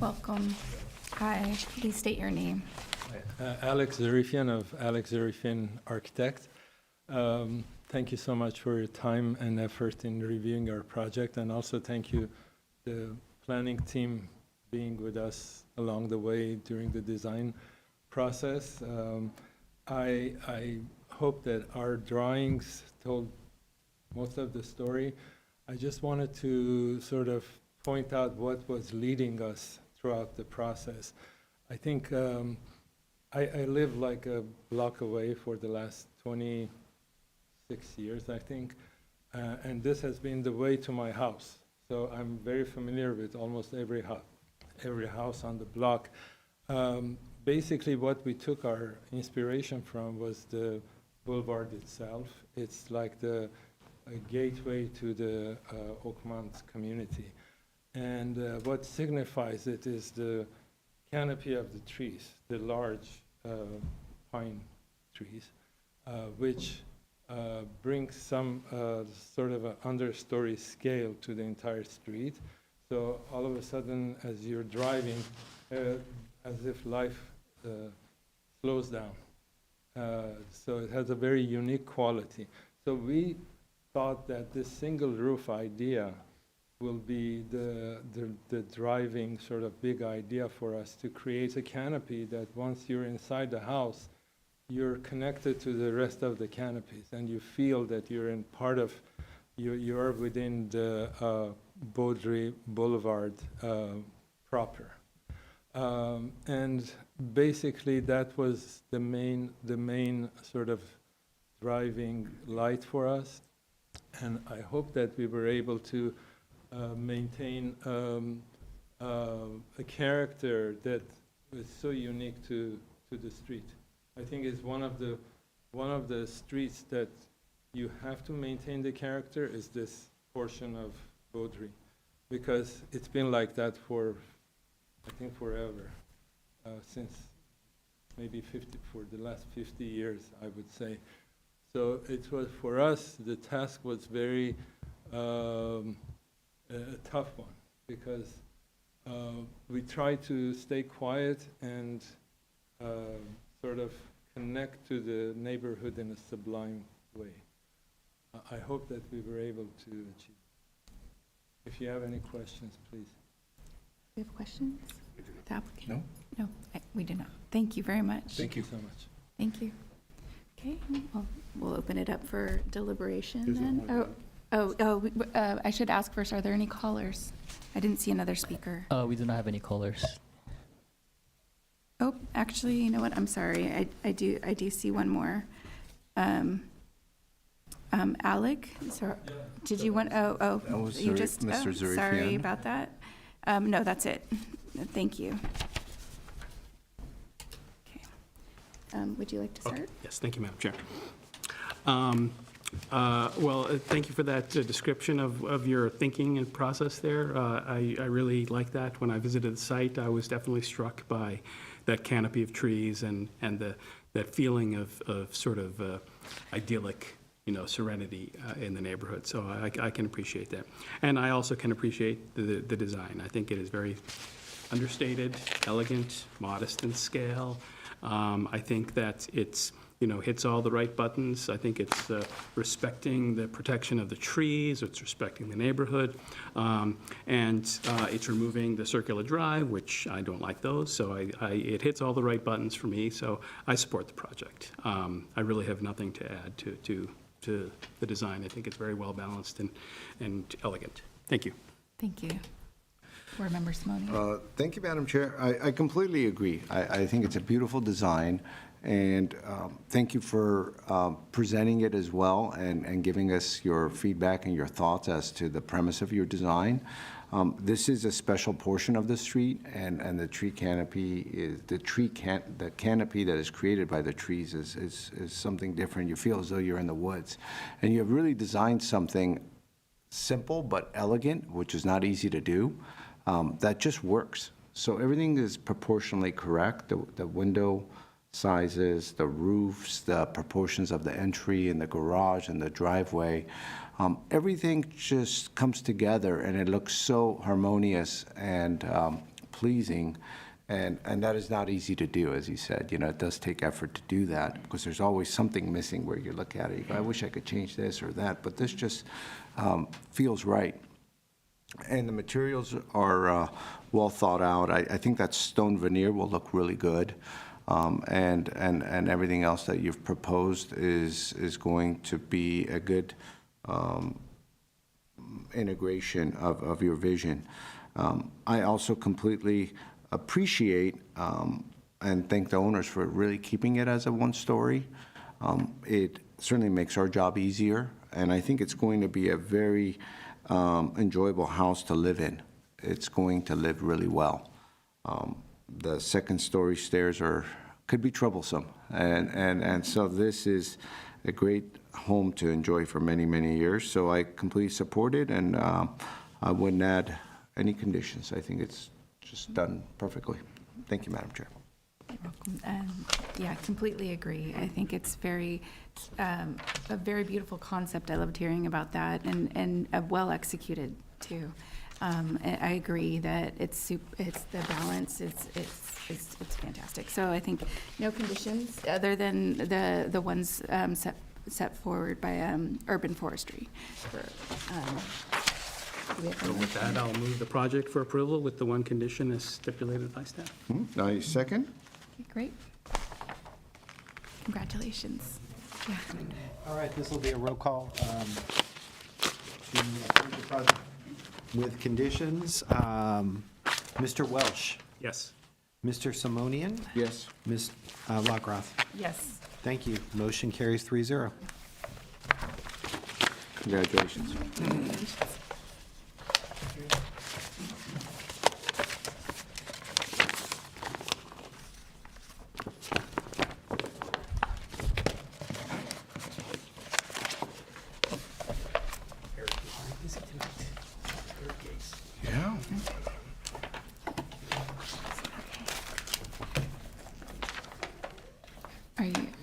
[SPEAKER 2] Welcome. Hi, please state your name.
[SPEAKER 7] Alex Zarifian of Alex Zarifian Architect. Thank you so much for your time and effort in reviewing our project, and also thank you, the planning team, being with us along the way during the design process. I hope that our drawings told most of the story. I just wanted to sort of point out what was leading us throughout the process. I think I live like a block away for the last 26 years, I think, and this has been the way to my house. So I'm very familiar with almost every house on the block. Basically, what we took our inspiration from was the boulevard itself. It's like the gateway to the Oakmont community. And what signifies it is the canopy of the trees, the large pine trees, which brings some sort of an understory scale to the entire street. So all of a sudden, as you're driving, as if life slows down. So it has a very unique quality. So we thought that this single roof idea will be the driving sort of big idea for us to create a canopy that once you're inside the house, you're connected to the rest of the canopies and you feel that you're in part of, you're within the Baudry Boulevard proper. And basically that was the main sort of driving light for us. And I hope that we were able to maintain a character that was so unique to the street. I think it's one of the streets that you have to maintain the character is this portion of Baudry, because it's been like that for, I think, forever, since maybe for the last 50 years, I would say. So it was, for us, the task was very a tough one, because we tried to stay quiet and sort of connect to the neighborhood in a sublime way. I hope that we were able to achieve. If you have any questions, please.
[SPEAKER 2] We have questions? The applicant? No, we do not. Thank you very much.
[SPEAKER 7] Thank you so much.
[SPEAKER 2] Thank you. Okay, well, we'll open it up for deliberation then. I should ask first, are there any callers? I didn't see another speaker.
[SPEAKER 5] We do not have any callers.
[SPEAKER 2] Oh, actually, you know what? I'm sorry. I do see one more. Alec, so, did you want,
[SPEAKER 3] That was
[SPEAKER 2] you just,
[SPEAKER 3] Mr.
[SPEAKER 2] sorry
[SPEAKER 3] Zarifian.
[SPEAKER 2] about that. No, that's it. Thank you. Okay. Would you like to start?
[SPEAKER 4] Yes, thank you, Madam Chair. Well, thank you for that description of your thinking and process there. I really like that. When I visited the site, I was definitely struck by that canopy of trees and that feeling of sort of idyllic, serenity in the neighborhood. So I can appreciate that. And I also can appreciate the design. I think it is very understated, elegant, modest in scale. I think that it's, hits all the right buttons. I think it's respecting the protection of the trees, it's respecting the neighborhood, and it's removing the circular drive, which I don't like those, so it hits all the right buttons for me, so I support the project. I really have nothing to add to the design. I think it's very well balanced and elegant. Thank you.
[SPEAKER 2] Thank you. Board Member Simoni.
[SPEAKER 3] Thank you, Madam Chair. I completely agree. I think it's a beautiful design, and thank you for presenting it as well and giving us your feedback and your thoughts as to the premise of your design. This is a special portion of the street, and the tree canopy is the canopy that is created by the trees is something different. You feel as though you're in the woods, and you have really designed something simple but elegant, which is not easy to do. That just works. So everything is proportionally correct. The window sizes, the roofs, the proportions of the entry and the garage and the driveway, everything just comes together and it looks so harmonious and pleasing. And that is not easy to do, as you said. It does take effort to do that because there's always something missing where you look at it. You go, I wish I could change this or that, but this just feels right. And the materials are well thought out. I think that stone veneer will look really good. And everything else that you've proposed is going to be a good integration of your vision. I also completely appreciate and thank the owners for really keeping it as a one-story. It certainly makes our job easier, and I think it's going to be a very enjoyable house to live in. It's going to live really well. The second-story stairs could be troublesome, and so this is a great home to enjoy for many, many years. So I completely support it, and I wouldn't add any conditions. I think it's just done perfectly. Thank you, Madam Chair.
[SPEAKER 2] You're welcome. Yeah, completely agree. I think it's a very beautiful concept. I loved hearing about that, and well executed too. I agree that it's the balance, it's fantastic. So I think no conditions other than the ones set forward by Urban Forestry. Do we have a
[SPEAKER 4] So with
[SPEAKER 2] motion?
[SPEAKER 4] that, I'll move the project for approval with the one condition as stipulated by staff.
[SPEAKER 3] Now, you second?
[SPEAKER 2] Okay, great. Congratulations. Yeah.
[SPEAKER 1] All right, this will be a roll call to approve the project with conditions. Mr. Welch,
[SPEAKER 4] Yes.
[SPEAKER 1] Mr. Simonian,
[SPEAKER 3] Yes.
[SPEAKER 1] Ms. Lockroth.
[SPEAKER 2] Yes.
[SPEAKER 1] Thank you. Motion carries 3-0.
[SPEAKER 3] Congratulations. Yeah.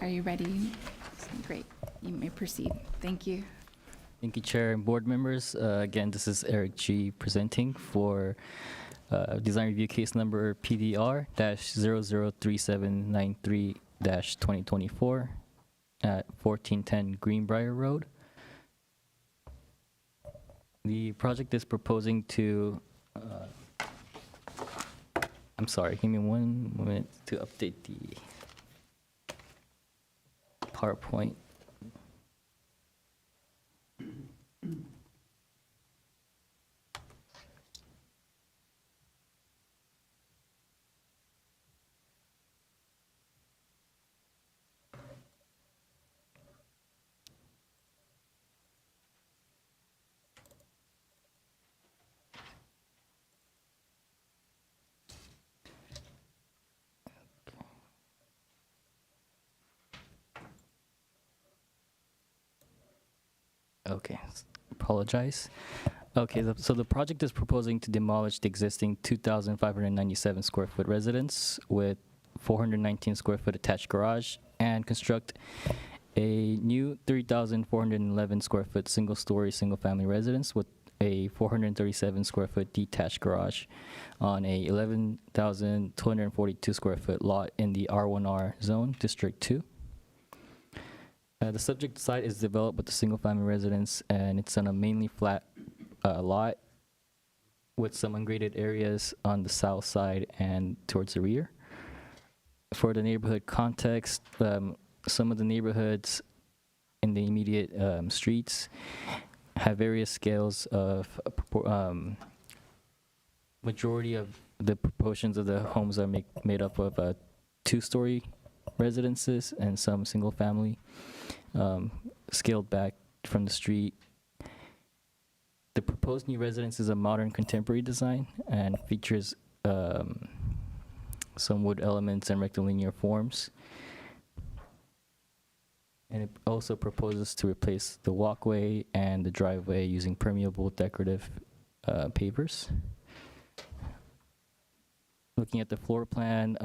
[SPEAKER 2] Are you ready? Great. You may proceed. Thank you.
[SPEAKER 5] Thank you, Chair and board members. Again, this is Eric G. presenting for design review case number PDR-003793-2024 at 1410 Greenbrier Road. The project is proposing to, I'm sorry, give me 1 moment to update the PowerPoint. Okay, apologize. Okay, so the project is proposing to demolish the existing 2,597 square foot residence with 419 square foot attached garage and construct a new 3,411 square foot single-story, single-family residence with a 437 square foot detached garage on a 11,242 square foot lot in the R1R zone, District 2. The subject site is developed with a single-family residence, and it's on a mainly flat lot with some ungraded areas on the south side and towards the rear. For the neighborhood context, some of the neighborhoods in the immediate streets have various scales of majority of the proportions of the homes are made up of two-story residences and some single-family. Scaled back from the street. The proposed new residence is a modern contemporary design and features some wood elements and rectilinear forms. And it also proposes to replace the walkway and the driveway using permeable decorative pavers. Looking at the floor plan,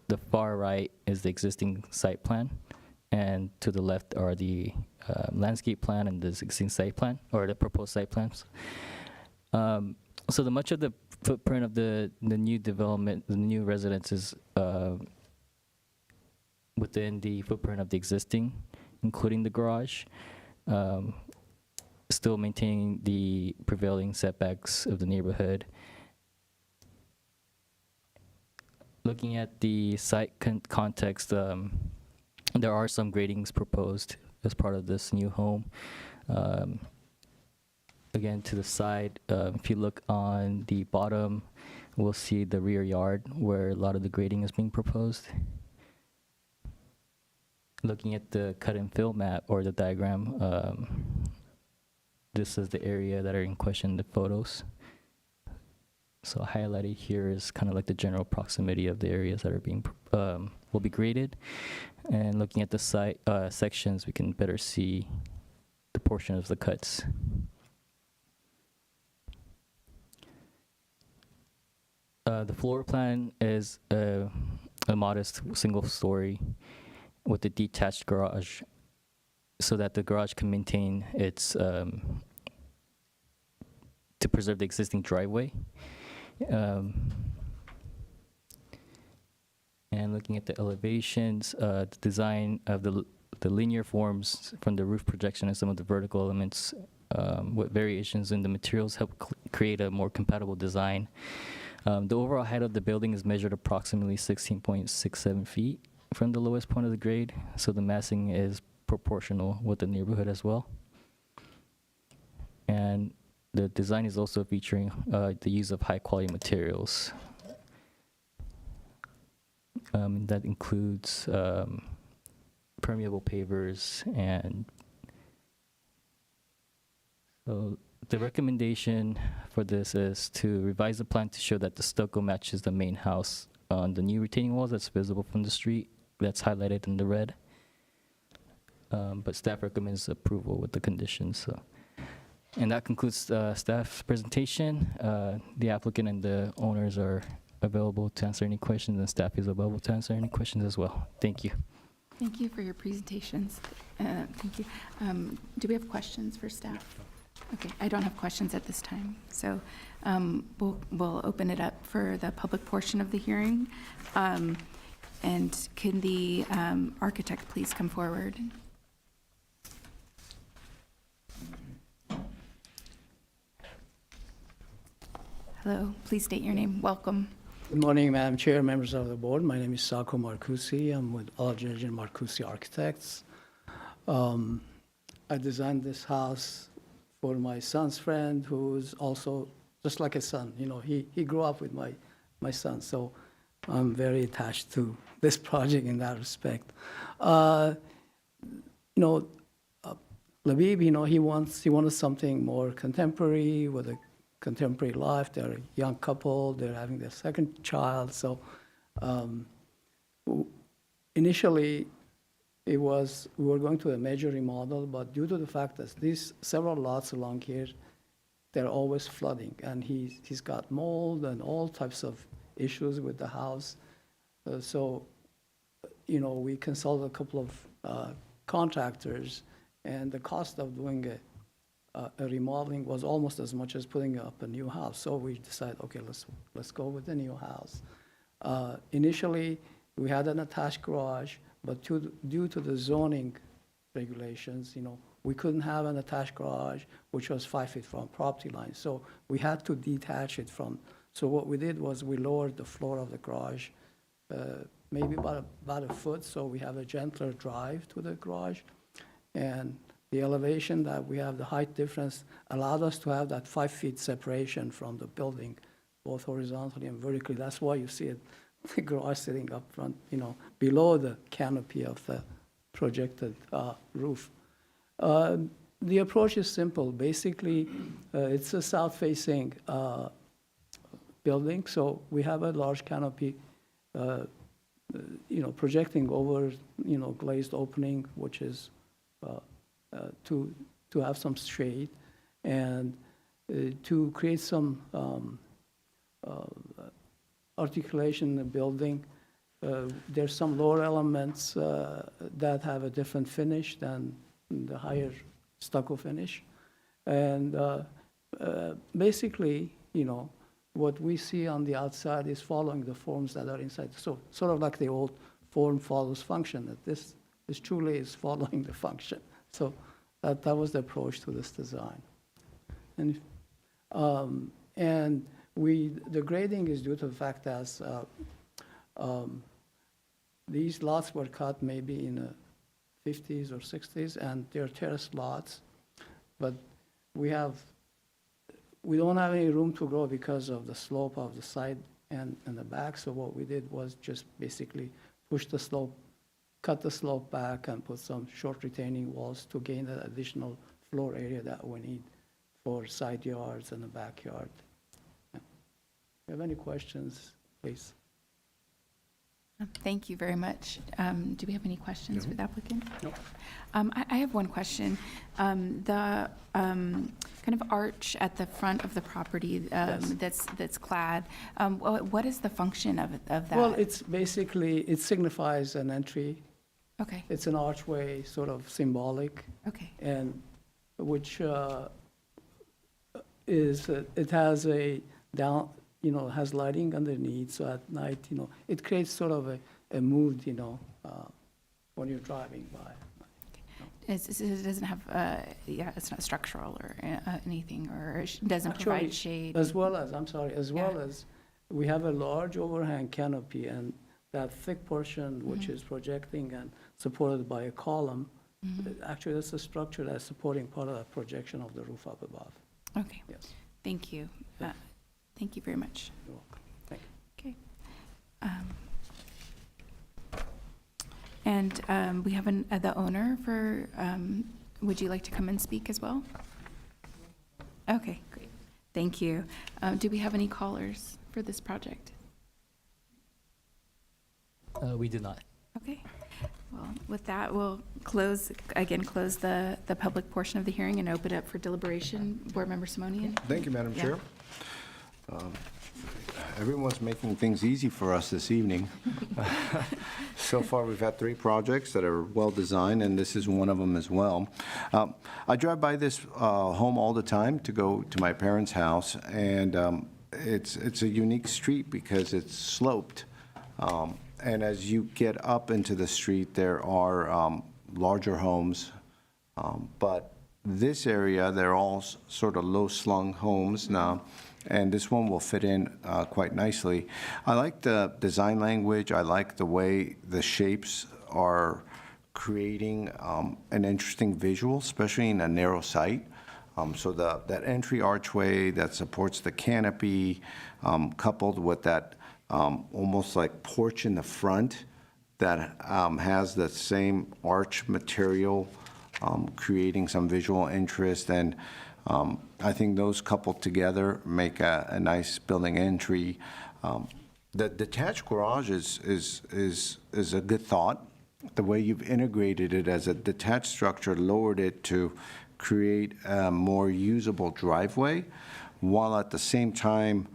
[SPEAKER 5] the far right is the existing site plan, and to the left are the landscape plan and the existing site plan, or the proposed site plans. So the much of the footprint of the new development, the new residence is within the footprint of the existing, including the garage, still maintaining the prevailing setbacks of the neighborhood. Looking at the site context, there are some gradings proposed as part of this new home. Again, to the side, if you look on the bottom, we'll see the rear yard where a lot of the grading is being proposed. Looking at the cut and fill map or the diagram, this is the area that are in question in the photos. So highlighted here is kind of like the general proximity of the areas that are being will be graded. And looking at the site sections, we can better see the portion of the cuts. The floor plan is a modest single story with a detached garage so that the garage can maintain its to preserve the existing driveway. And looking at the elevations, the design of the linear forms from the roof projection and some of the vertical elements with variations in the materials help create a more compatible design. The overall height of the building is measured approximately 16.67 feet from the lowest point of the grade, so the massing is proportional with the neighborhood as well. And the design is also featuring the use of high-quality materials. That includes permeable pavers, and so the recommendation for this is to revise the plan to show that the stucco matches the main house on the new retaining walls that's visible from the street, that's highlighted in the red. But staff recommends approval with the conditions. So. And that concludes staff's presentation. The applicant and the owners are available to answer any questions, and staff is available to answer any questions as well. Thank you.
[SPEAKER 2] Thank you for your presentations. Thank you. Do we have questions for staff? Okay, I don't have questions at this time. So we'll open it up for the public portion of the hearing. And can the architect please come forward? Hello, please state your name. Welcome.
[SPEAKER 8] Good morning, Madam Chair, members of the board. My name is Sako Marcusi. I'm with Aldridge and Marcusi Architects. I designed this house for my son's friend, who's also just like a son. You know, he grew up with my son, so I'm very attached to this project in that respect. Labib, he wanted something more contemporary with a contemporary life. They're a young couple. They're having their second child. So initially, we were going to a major remodel, but due to the fact that these several lots along here, they're always flooding, and he's got mold and all types of issues with the house. We consulted a couple of contractors, and the cost of doing a remodeling was almost as much as putting up a new house. So we decided, okay, let's go with the new house. Initially, we had an attached garage, but due to the zoning regulations, we couldn't have an attached garage which was 5 feet from property line. So we had to detach it from. So what we did was we lowered the floor of the garage, maybe about a foot, so we have a gentler drive to the garage. And the elevation that we have, the height difference, allowed us to have that 5 feet separation from the building, both horizontally and vertically. That's why you see it, the garage sitting up front, below the canopy of the projected roof. The approach is simple. Basically, it's a south-facing building, so we have a large canopy, projecting over, glazed opening, which is to have some shade, and to create some articulation in the building. There's some lower elements that have a different finish than the higher stucco finish. And basically, what we see on the outside is following the forms that are inside. So sort of like the old form follows function, that this truly is following the function. So that was the approach to this design. And the grading is due to the fact that these lots were cut maybe in the 50s or 60s, and they're terrace lots, but we don't have any room to grow because of the slope of the side and the back. So what we did was just basically push the slope, cut the slope back, and put some short retaining walls to gain the additional floor area that we need for side yards and the backyard. Yeah. If you have any questions, please.
[SPEAKER 2] Thank you very much. Do we have any questions for the applicant?
[SPEAKER 4] No.
[SPEAKER 2] I have one question. The kind of arch at the front of the property that's clad, what is the function of that?
[SPEAKER 8] Well, it's basically, it signifies an entry.
[SPEAKER 2] Okay,
[SPEAKER 8] It's an archway, sort of symbolic,
[SPEAKER 2] okay,
[SPEAKER 8] and which is it has a down, has lighting underneath, so at night, it creates sort of a mood, when you're driving by.
[SPEAKER 2] It doesn't have, it's not structural or anything, or it doesn't
[SPEAKER 8] Actually,
[SPEAKER 2] provide shade.
[SPEAKER 8] As well as, I'm sorry, as well
[SPEAKER 2] Yeah.
[SPEAKER 8] as, we have a large overhang canopy, and that thick portion, which is projecting and supported by a column, actually, that's a structure that's supporting part of the projection of the roof up above.
[SPEAKER 2] Okay,
[SPEAKER 8] Yes.
[SPEAKER 2] thank you. Thank you very much.
[SPEAKER 8] You're welcome. Thank you.
[SPEAKER 2] Okay. And we have the owner for, would you like to come and speak as well? Okay, great. Thank you. Do we have any callers for this project?
[SPEAKER 5] We do not.
[SPEAKER 2] Okay. Well, with that, we'll close the public portion of the hearing and open it up for deliberation. Board Member Simonian?
[SPEAKER 3] Thank you, Madam
[SPEAKER 2] Yeah.
[SPEAKER 3] Chair. Everyone's making things easy for us this evening. So far, we've had 3 projects that are well-designed, and this is one of them as well. I drive by this home all the time to go to my parents' house, and it's a unique street because it's sloped. And as you get up into the street, there are larger homes, but this area, they're all sort of low-slung homes now, and this one will fit in quite nicely. I like the design language. I like the way the shapes are creating an interesting visual, especially in a narrow site. So that entry archway that supports the canopy, coupled with that almost like porch in the front that has the same arch material, creating some visual interest. And I think those coupled together make a nice building entry. The detached garage is a good thought. The way you've integrated it as a detached structure, lowered it to create a more usable driveway, while at the same time,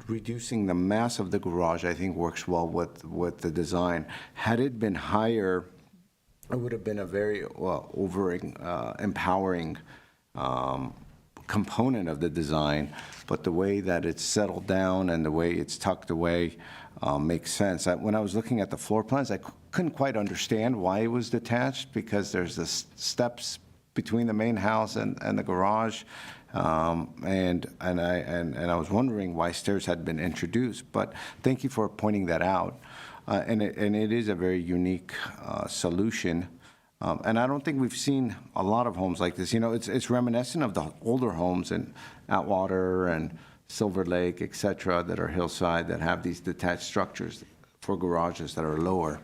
[SPEAKER 3] reducing the mass of the garage, I think works well with the design. Had it been higher, it would have been a very empowering component of the design, but the way that it's settled down and the way it's tucked away makes sense. When I was looking at the floor plans, I couldn't quite understand why it was detached, because there's the steps between the main house and the garage, and I was wondering why stairs had been introduced. But thank you for pointing that out, and it is a very unique solution. And I don't think we've seen a lot of homes like this. It's reminiscent of the older homes in Atwater and Silver Lake, et cetera, that are hillside, that have these detached structures for garages that are lower.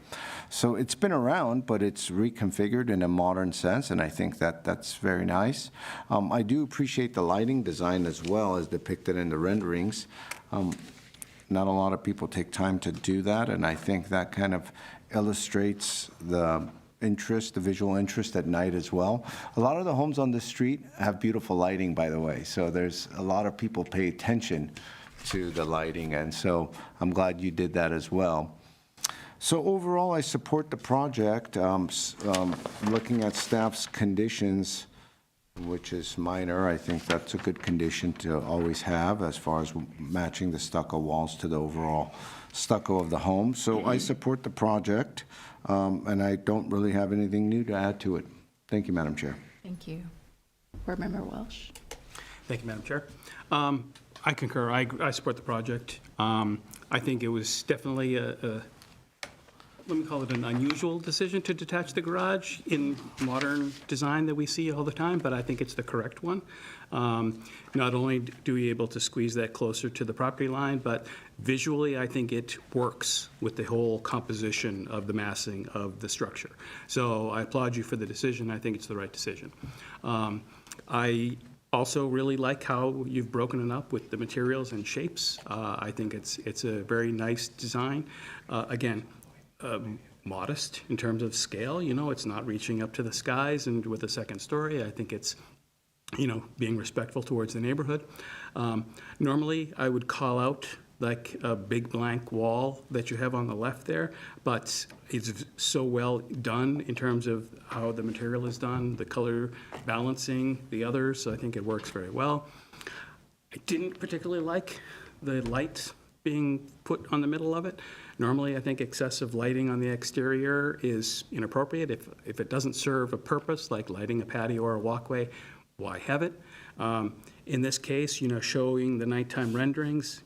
[SPEAKER 3] So it's been around, but it's reconfigured in a modern sense, and I think that's very nice. I do appreciate the lighting design as well as depicted in the renderings. Not a lot of people take time to do that, and I think that kind of illustrates the visual interest at night as well. A lot of the homes on this street have beautiful lighting, by the way, so there's a lot of people pay attention to the lighting, and so I'm glad you did that as well. So overall, I support the project. Looking at staff's conditions, which is minor, I think that's a good condition to always have as far as matching the stucco walls to the overall stucco of the home. So I support the project, and I don't really have anything new to add to it. Thank you, Madam Chair.
[SPEAKER 2] Thank you. Board Member Welsh?
[SPEAKER 4] Thank you, Madam Chair. I concur. I support the project. I think it was definitely let me call it an unusual decision to detach the garage in modern design that we see all the time, but I think it's the correct one. Not only do we able to squeeze that closer to the property line, but visually, I think it works with the whole composition of the massing of the structure. So I applaud you for the decision. I think it's the right decision. I also really like how you've broken it up with the materials and shapes. I think it's a very nice design. Again, modest in terms of scale. It's not reaching up to the skies and with a second story. I think it's, being respectful towards the neighborhood. Normally, I would call out like a big blank wall that you have on the left there, but it's so well done in terms of how the material is done, the color balancing, the others, so I think it works very well. I didn't particularly like the light being put on the middle of it. Normally, I think excessive lighting on the exterior is inappropriate. If it doesn't serve a purpose, like lighting a patio or a walkway, why have it? In this case, showing the nighttime renderings,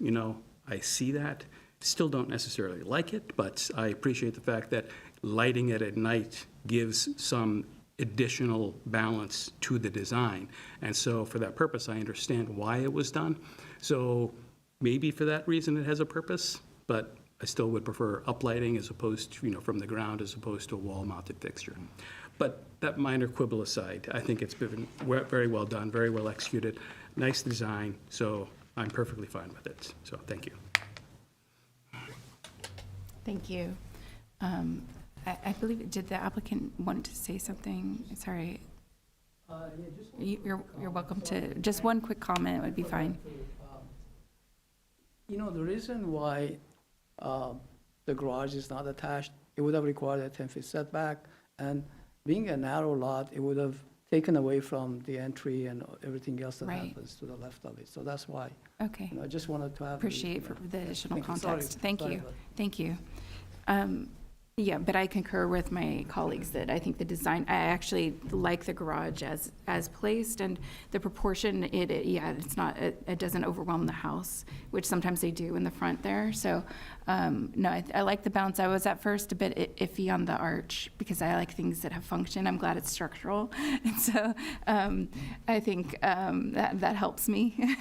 [SPEAKER 4] I see that. Still don't necessarily like it, but I appreciate the fact that lighting it at night gives some additional balance to the design. And so for that purpose, I understand why it was done. So maybe for that reason it has a purpose, but I still would prefer uplighting as opposed to, from the ground as opposed to a wall-mounted fixture. But that minor quibble aside, I think it's been very well done, very well executed, nice design, so I'm perfectly fine with it. So thank you.
[SPEAKER 2] Thank you. I believe, did the applicant want to say something? Sorry. You're welcome to, just one quick comment would be fine.
[SPEAKER 8] The reason why the garage is not attached, it would have required a 10-foot setback, and being a narrow lot, it would have taken away from the entry and everything else that
[SPEAKER 2] Right.
[SPEAKER 8] happens to the left of it. So that's why,
[SPEAKER 2] Okay.
[SPEAKER 8] I just wanted to have.
[SPEAKER 2] Appreciate for the additional
[SPEAKER 8] Thank you. Sorry.
[SPEAKER 2] context. Thank
[SPEAKER 8] Sorry
[SPEAKER 2] you.
[SPEAKER 8] about
[SPEAKER 2] Thank you. Yeah, but I concur with my colleagues that I think the design, I actually like the garage as placed, and the proportion, it's not, it doesn't overwhelm the house, which sometimes they do in the front there. So, no, I like the balance. I was at first a bit iffy on the arch because I like things that have function. I'm glad it's structural. And so I think that helps me.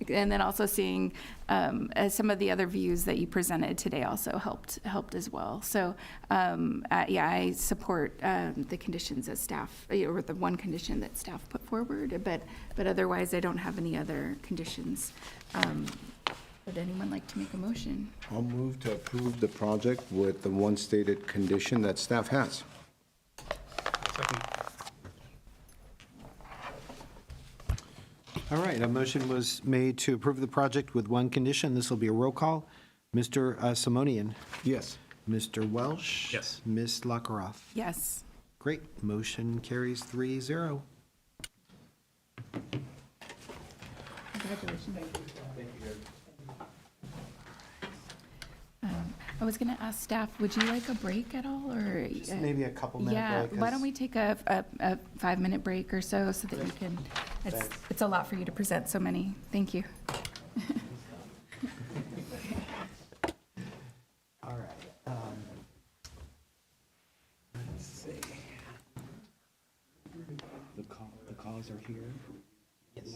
[SPEAKER 2] And then also seeing some of the other views that you presented today also helped as well. So, I support the conditions that staff, or the one condition that staff put forward, but otherwise I don't have any other conditions. Would anyone like to make a motion?
[SPEAKER 3] I'll move to approve the project with the one stated condition that staff has.
[SPEAKER 1] All right, a motion was made to approve the project with one condition. This will be a roll call. Mr. Simonian?
[SPEAKER 3] Yes.
[SPEAKER 1] Mr. Welsh?
[SPEAKER 4] Yes.
[SPEAKER 1] Ms. Lakaroff?
[SPEAKER 2] Yes.
[SPEAKER 1] Great, motion carries 3-0.
[SPEAKER 2] Congratulations. I was going to ask staff, would you like a break at all, or?
[SPEAKER 1] Just maybe a couple minute
[SPEAKER 2] Yeah,
[SPEAKER 1] break.
[SPEAKER 2] why don't we take a 5-minute break or so that you can, it's a lot for you to present so many. Thank you.
[SPEAKER 1] All right. Let's see. The calls are here. Yes.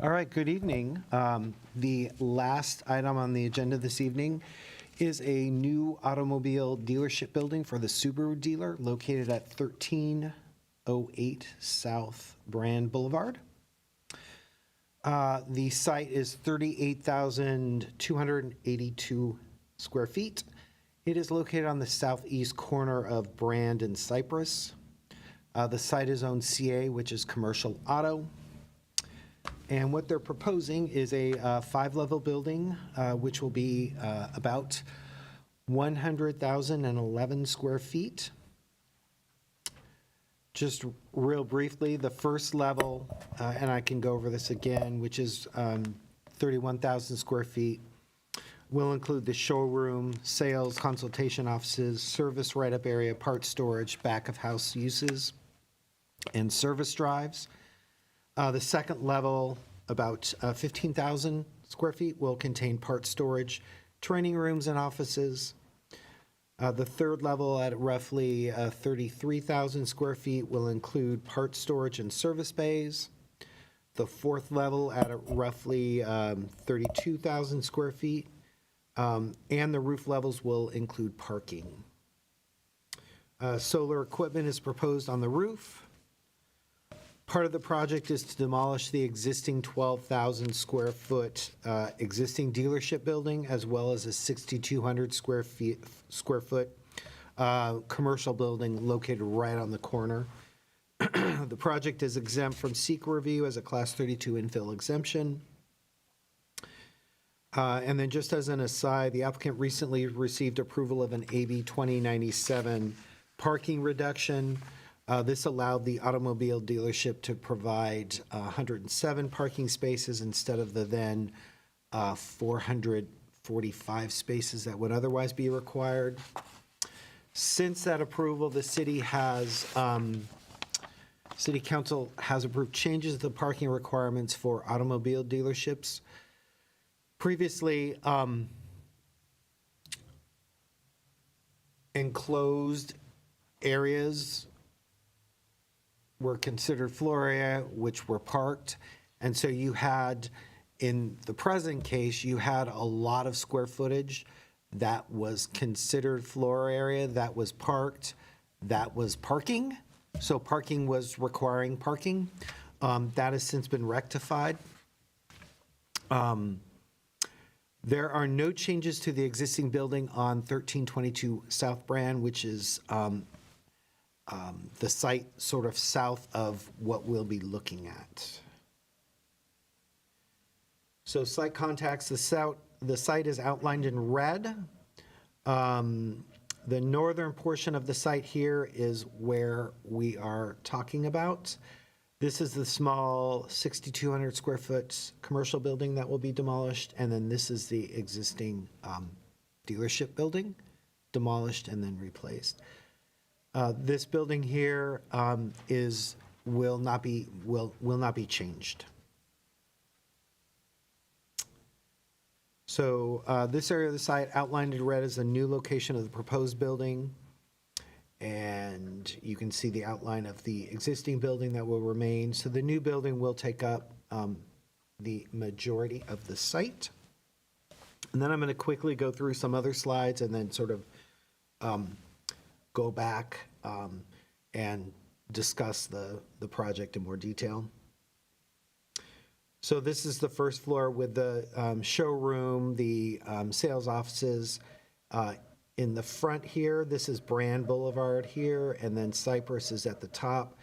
[SPEAKER 1] All right, good evening. The last item on the agenda this evening is a new automobile dealership building for the Subaru dealer located at 1308 South Brand Boulevard. The site is 38,282 square feet. It is located on the southeast corner of Brand and Cypress. The site is owned CA, which is commercial auto. And what they're proposing is a 5-level building, which will be about 100,011 square feet. Just real briefly, the first level, and I can go over this again, which is 31,000 square feet, will include the showroom, sales, consultation offices, service write-up area, parts storage, back-of-house uses, and service drives. The second level, about 15,000 square feet, will contain parts storage, training rooms and offices. The third level at roughly 33,000 square feet will include parts storage and service bays. The fourth level at roughly 32,000 square feet, and the roof levels will include parking. Solar equipment is proposed on the roof. Part of the project is to demolish the existing 12,000 square foot existing dealership building, as well as a 6,200 square foot commercial building located right on the corner. The project is exempt from SEQR review as a Class 32 infill exemption. And then just as an aside, the applicant recently received approval of an AB 2097 parking reduction. This allowed the automobile dealership to provide 107 parking spaces instead of the then 445 spaces that would otherwise be required. Since that approval, the city council has approved changes to the parking requirements for automobile dealerships. Previously, enclosed areas were considered floor area, which were parked. And so you had, in the present case, you had a lot of square footage that was considered floor area, that was parked, that was parking. So parking was requiring parking. That has since been rectified. There are no changes to the existing building on 1322 South Brand, which is the site sort of south of what we'll be looking at. So site contacts, the site is outlined in red. The northern portion of the site here is where we are talking about. This is the small 6,200 square foot commercial building that will be demolished, and then this is the existing dealership building, demolished and then replaced. This building here will not be changed. So this area of the site outlined in red is the new location of the proposed building. And you can see the outline of the existing building that will remain. So the new building will take up the majority of the site. And then I'm going to quickly go through some other slides and then sort of go back and discuss the project in more detail. So this is the first floor with the showroom, the sales offices. In the front here, this is Brand Boulevard here, and then Cypress is at the top.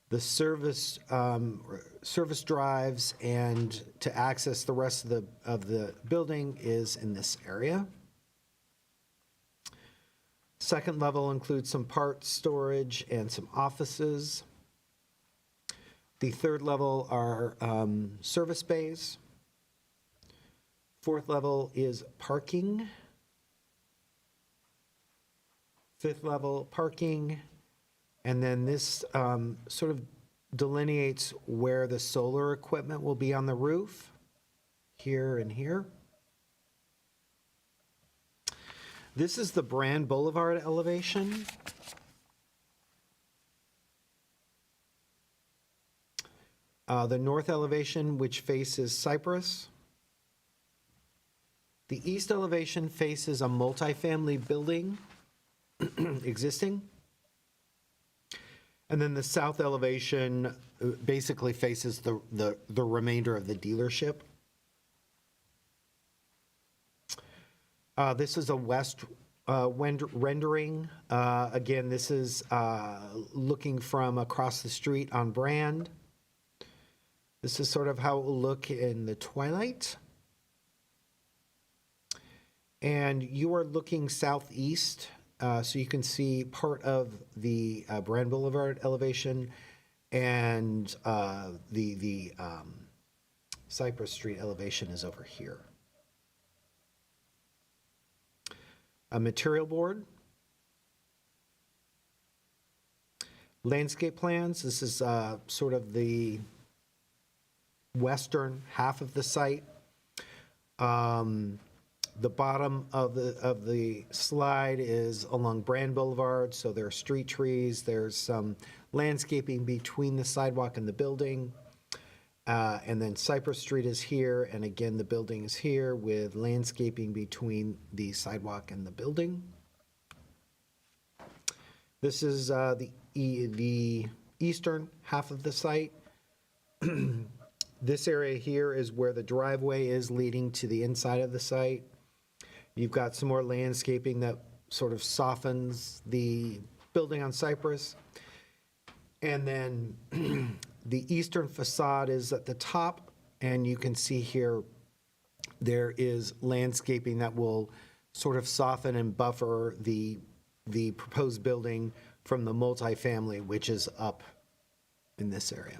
[SPEAKER 1] The service drives and to access the rest of the building is in this area. Second level includes some parts storage and some offices. The third level are service bays. Fourth level is parking. Fifth level parking. And then this sort of delineates where the solar equipment will be on the roof, here and here. This is the Brand Boulevard elevation. the north elevation, which faces Cypress. The east elevation faces a multifamily building existing. And then the south elevation basically faces the remainder of the dealership. This is a west rendering. Again, this is looking from across the street on Brand. This is sort of how it will look in the twilight. And you are looking southeast, so you can see part of the Brand Boulevard elevation and the Cypress Street elevation is over here. A material board. Landscape plans. This is sort of the western half of the site. The bottom of the slide is along Brand Boulevard, so there are street trees. There's some landscaping between the sidewalk and the building. And then Cypress Street is here, and again, the building is here with landscaping between the sidewalk and the building. This is the eastern half of the site. This area here is where the driveway is leading to the inside of the site. You've got some more landscaping that sort of softens the building on Cypress. And then the eastern facade is at the top, and you can see here there is landscaping that will sort of soften and buffer the proposed building from the multifamily, which is up in this area.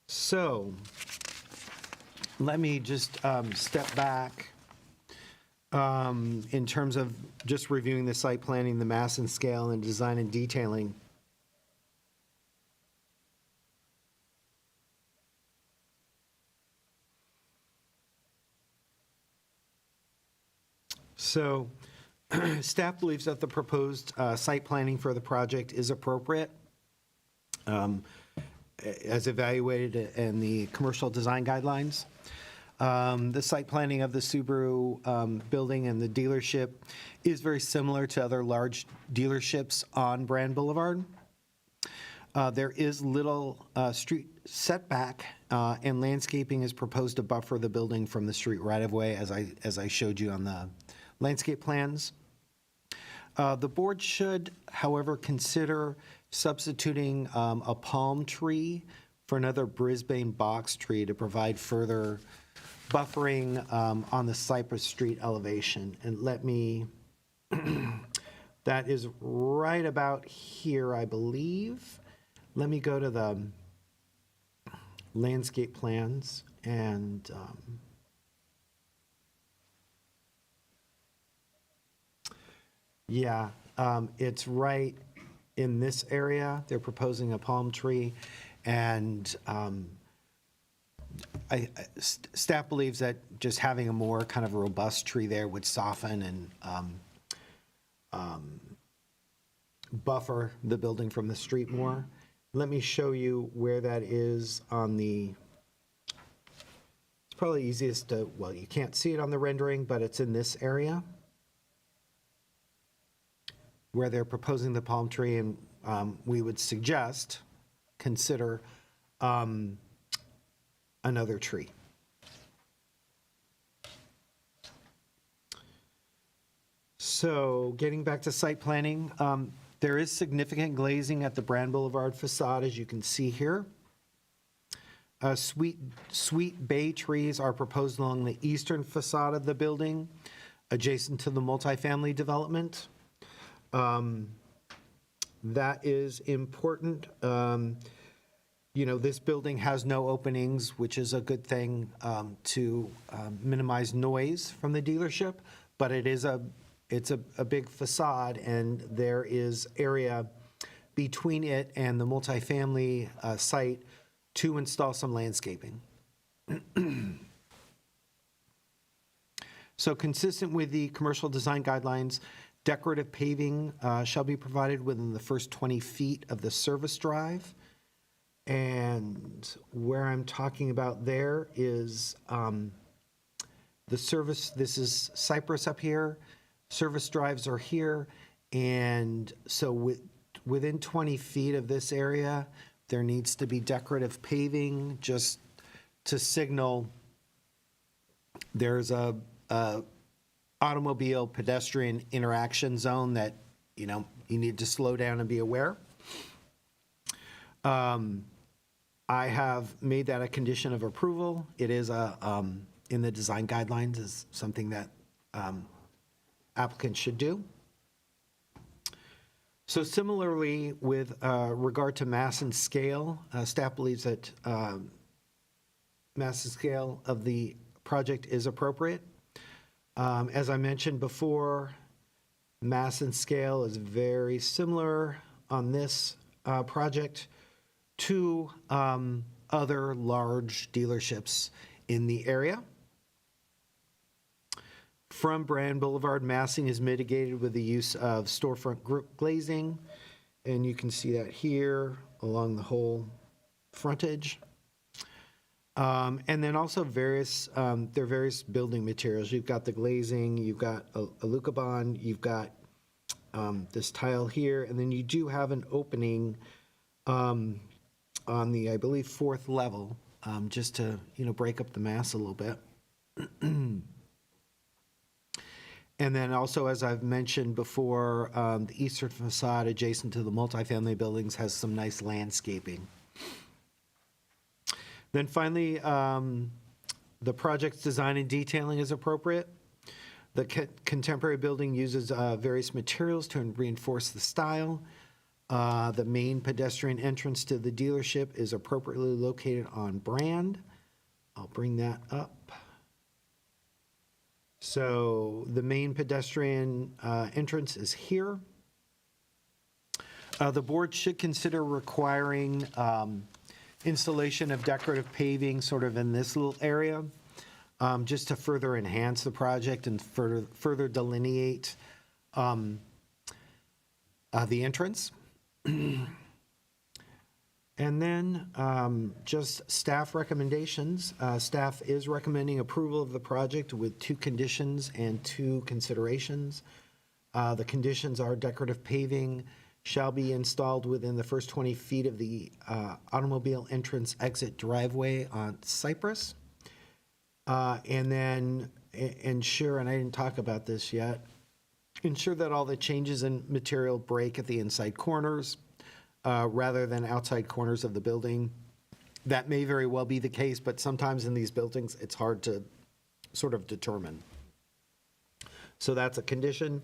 [SPEAKER 1] So let me just step back in terms of just reviewing the site planning, the mass and scale, and design and detailing. So staff believes that the proposed site planning for the project is appropriate as evaluated in the commercial design guidelines. The site planning of the Subaru building and the dealership is very similar to other large dealerships on Brand Boulevard. There is little street setback, and landscaping is proposed to buffer the building from the street right-of-way, as I showed you on the landscape plans. The board should, however, consider substituting a palm tree for another Brisbane box tree to provide further buffering on the Cypress Street elevation. And let me, that is right about here, I believe. Let me go to the landscape plans and yeah, it's right in this area. They're proposing a palm tree, and staff believes that just having a more kind of robust tree there would soften and buffer the building from the street more. Let me show you where that is on the, it's probably easiest to, well, you can't see it on the rendering, but it's in this area where they're proposing the palm tree, and we would suggest, consider another tree. So getting back to site planning, there is significant glazing at the Brand Boulevard facade, as you can see here. Sweet bay trees are proposed along the eastern facade of the building, adjacent to the multifamily development. That is important. You know, this building has no openings, which is a good thing to minimize noise from the dealership, but it's a big facade, and there is area between it and the multifamily site to install some landscaping. So consistent with the commercial design guidelines, Decorative paving shall be provided within the first 20 feet of the service drive. And where I'm talking about there is the service, this is Cypress up here, service drives are here, and so within 20 feet of this area, there needs to be decorative paving just to signal there's a automobile pedestrian interaction zone that, you need to slow down and be aware. I have made that a condition of approval. It is in the design guidelines, is something that applicants should do. So similarly, with regard to mass and scale, staff believes that mass and scale of the project is appropriate. As I mentioned before, mass and scale is very similar on this project to other large dealerships in the area. From Brand Boulevard, massing is mitigated with the use of storefront glazing, and you can see that here along the whole frontage. And then also there are various building materials. You've got the glazing, you've got a Lucabond, you've got this tile here, and then you do have an opening on the, I believe, 4th level, just to, break up the mass a little bit. And then also, as I've mentioned before, the eastern facade adjacent to the multifamily buildings has some nice landscaping. Then finally, the project's design and detailing is appropriate. The contemporary building uses various materials to reinforce the style. The main pedestrian entrance to the dealership is appropriately located on Brand. I'll bring that up. So the main pedestrian entrance is here. The board should consider requiring installation of decorative paving sort of in this little area, just to further enhance the project and further delineate the entrance. And then just staff recommendations. Staff is recommending approval of the project with 2 conditions and 2 considerations. The conditions are decorative paving shall be installed within the first 20 feet of the automobile entrance exit driveway on Cypress. And then ensure, and I didn't talk about this yet, ensure that all the changes in material break at the inside corners rather than outside corners of the building. That may very well be the case, but sometimes in these buildings, it's hard to sort of determine. So that's a condition.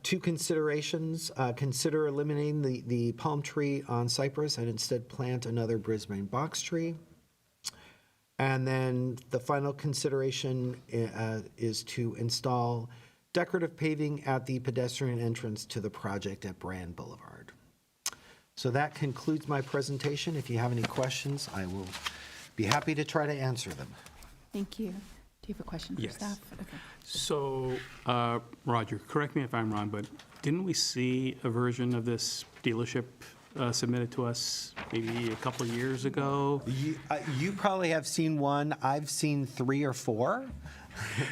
[SPEAKER 1] 2 considerations. Consider eliminating the palm tree on Cypress and instead plant another Brisbane box tree. And then the final consideration is to install decorative paving at the pedestrian entrance to the project at Brand Boulevard. So that concludes my presentation. If you have any questions, I will be happy to try to answer them.
[SPEAKER 2] Thank you. Do you have a question for
[SPEAKER 4] Yes.
[SPEAKER 2] staff? Okay.
[SPEAKER 4] So, Roger, correct me if I'm wrong, but didn't we see a version of this dealership submitted to us maybe a couple of years ago?
[SPEAKER 1] You probably have seen one. I've seen 3 or 4.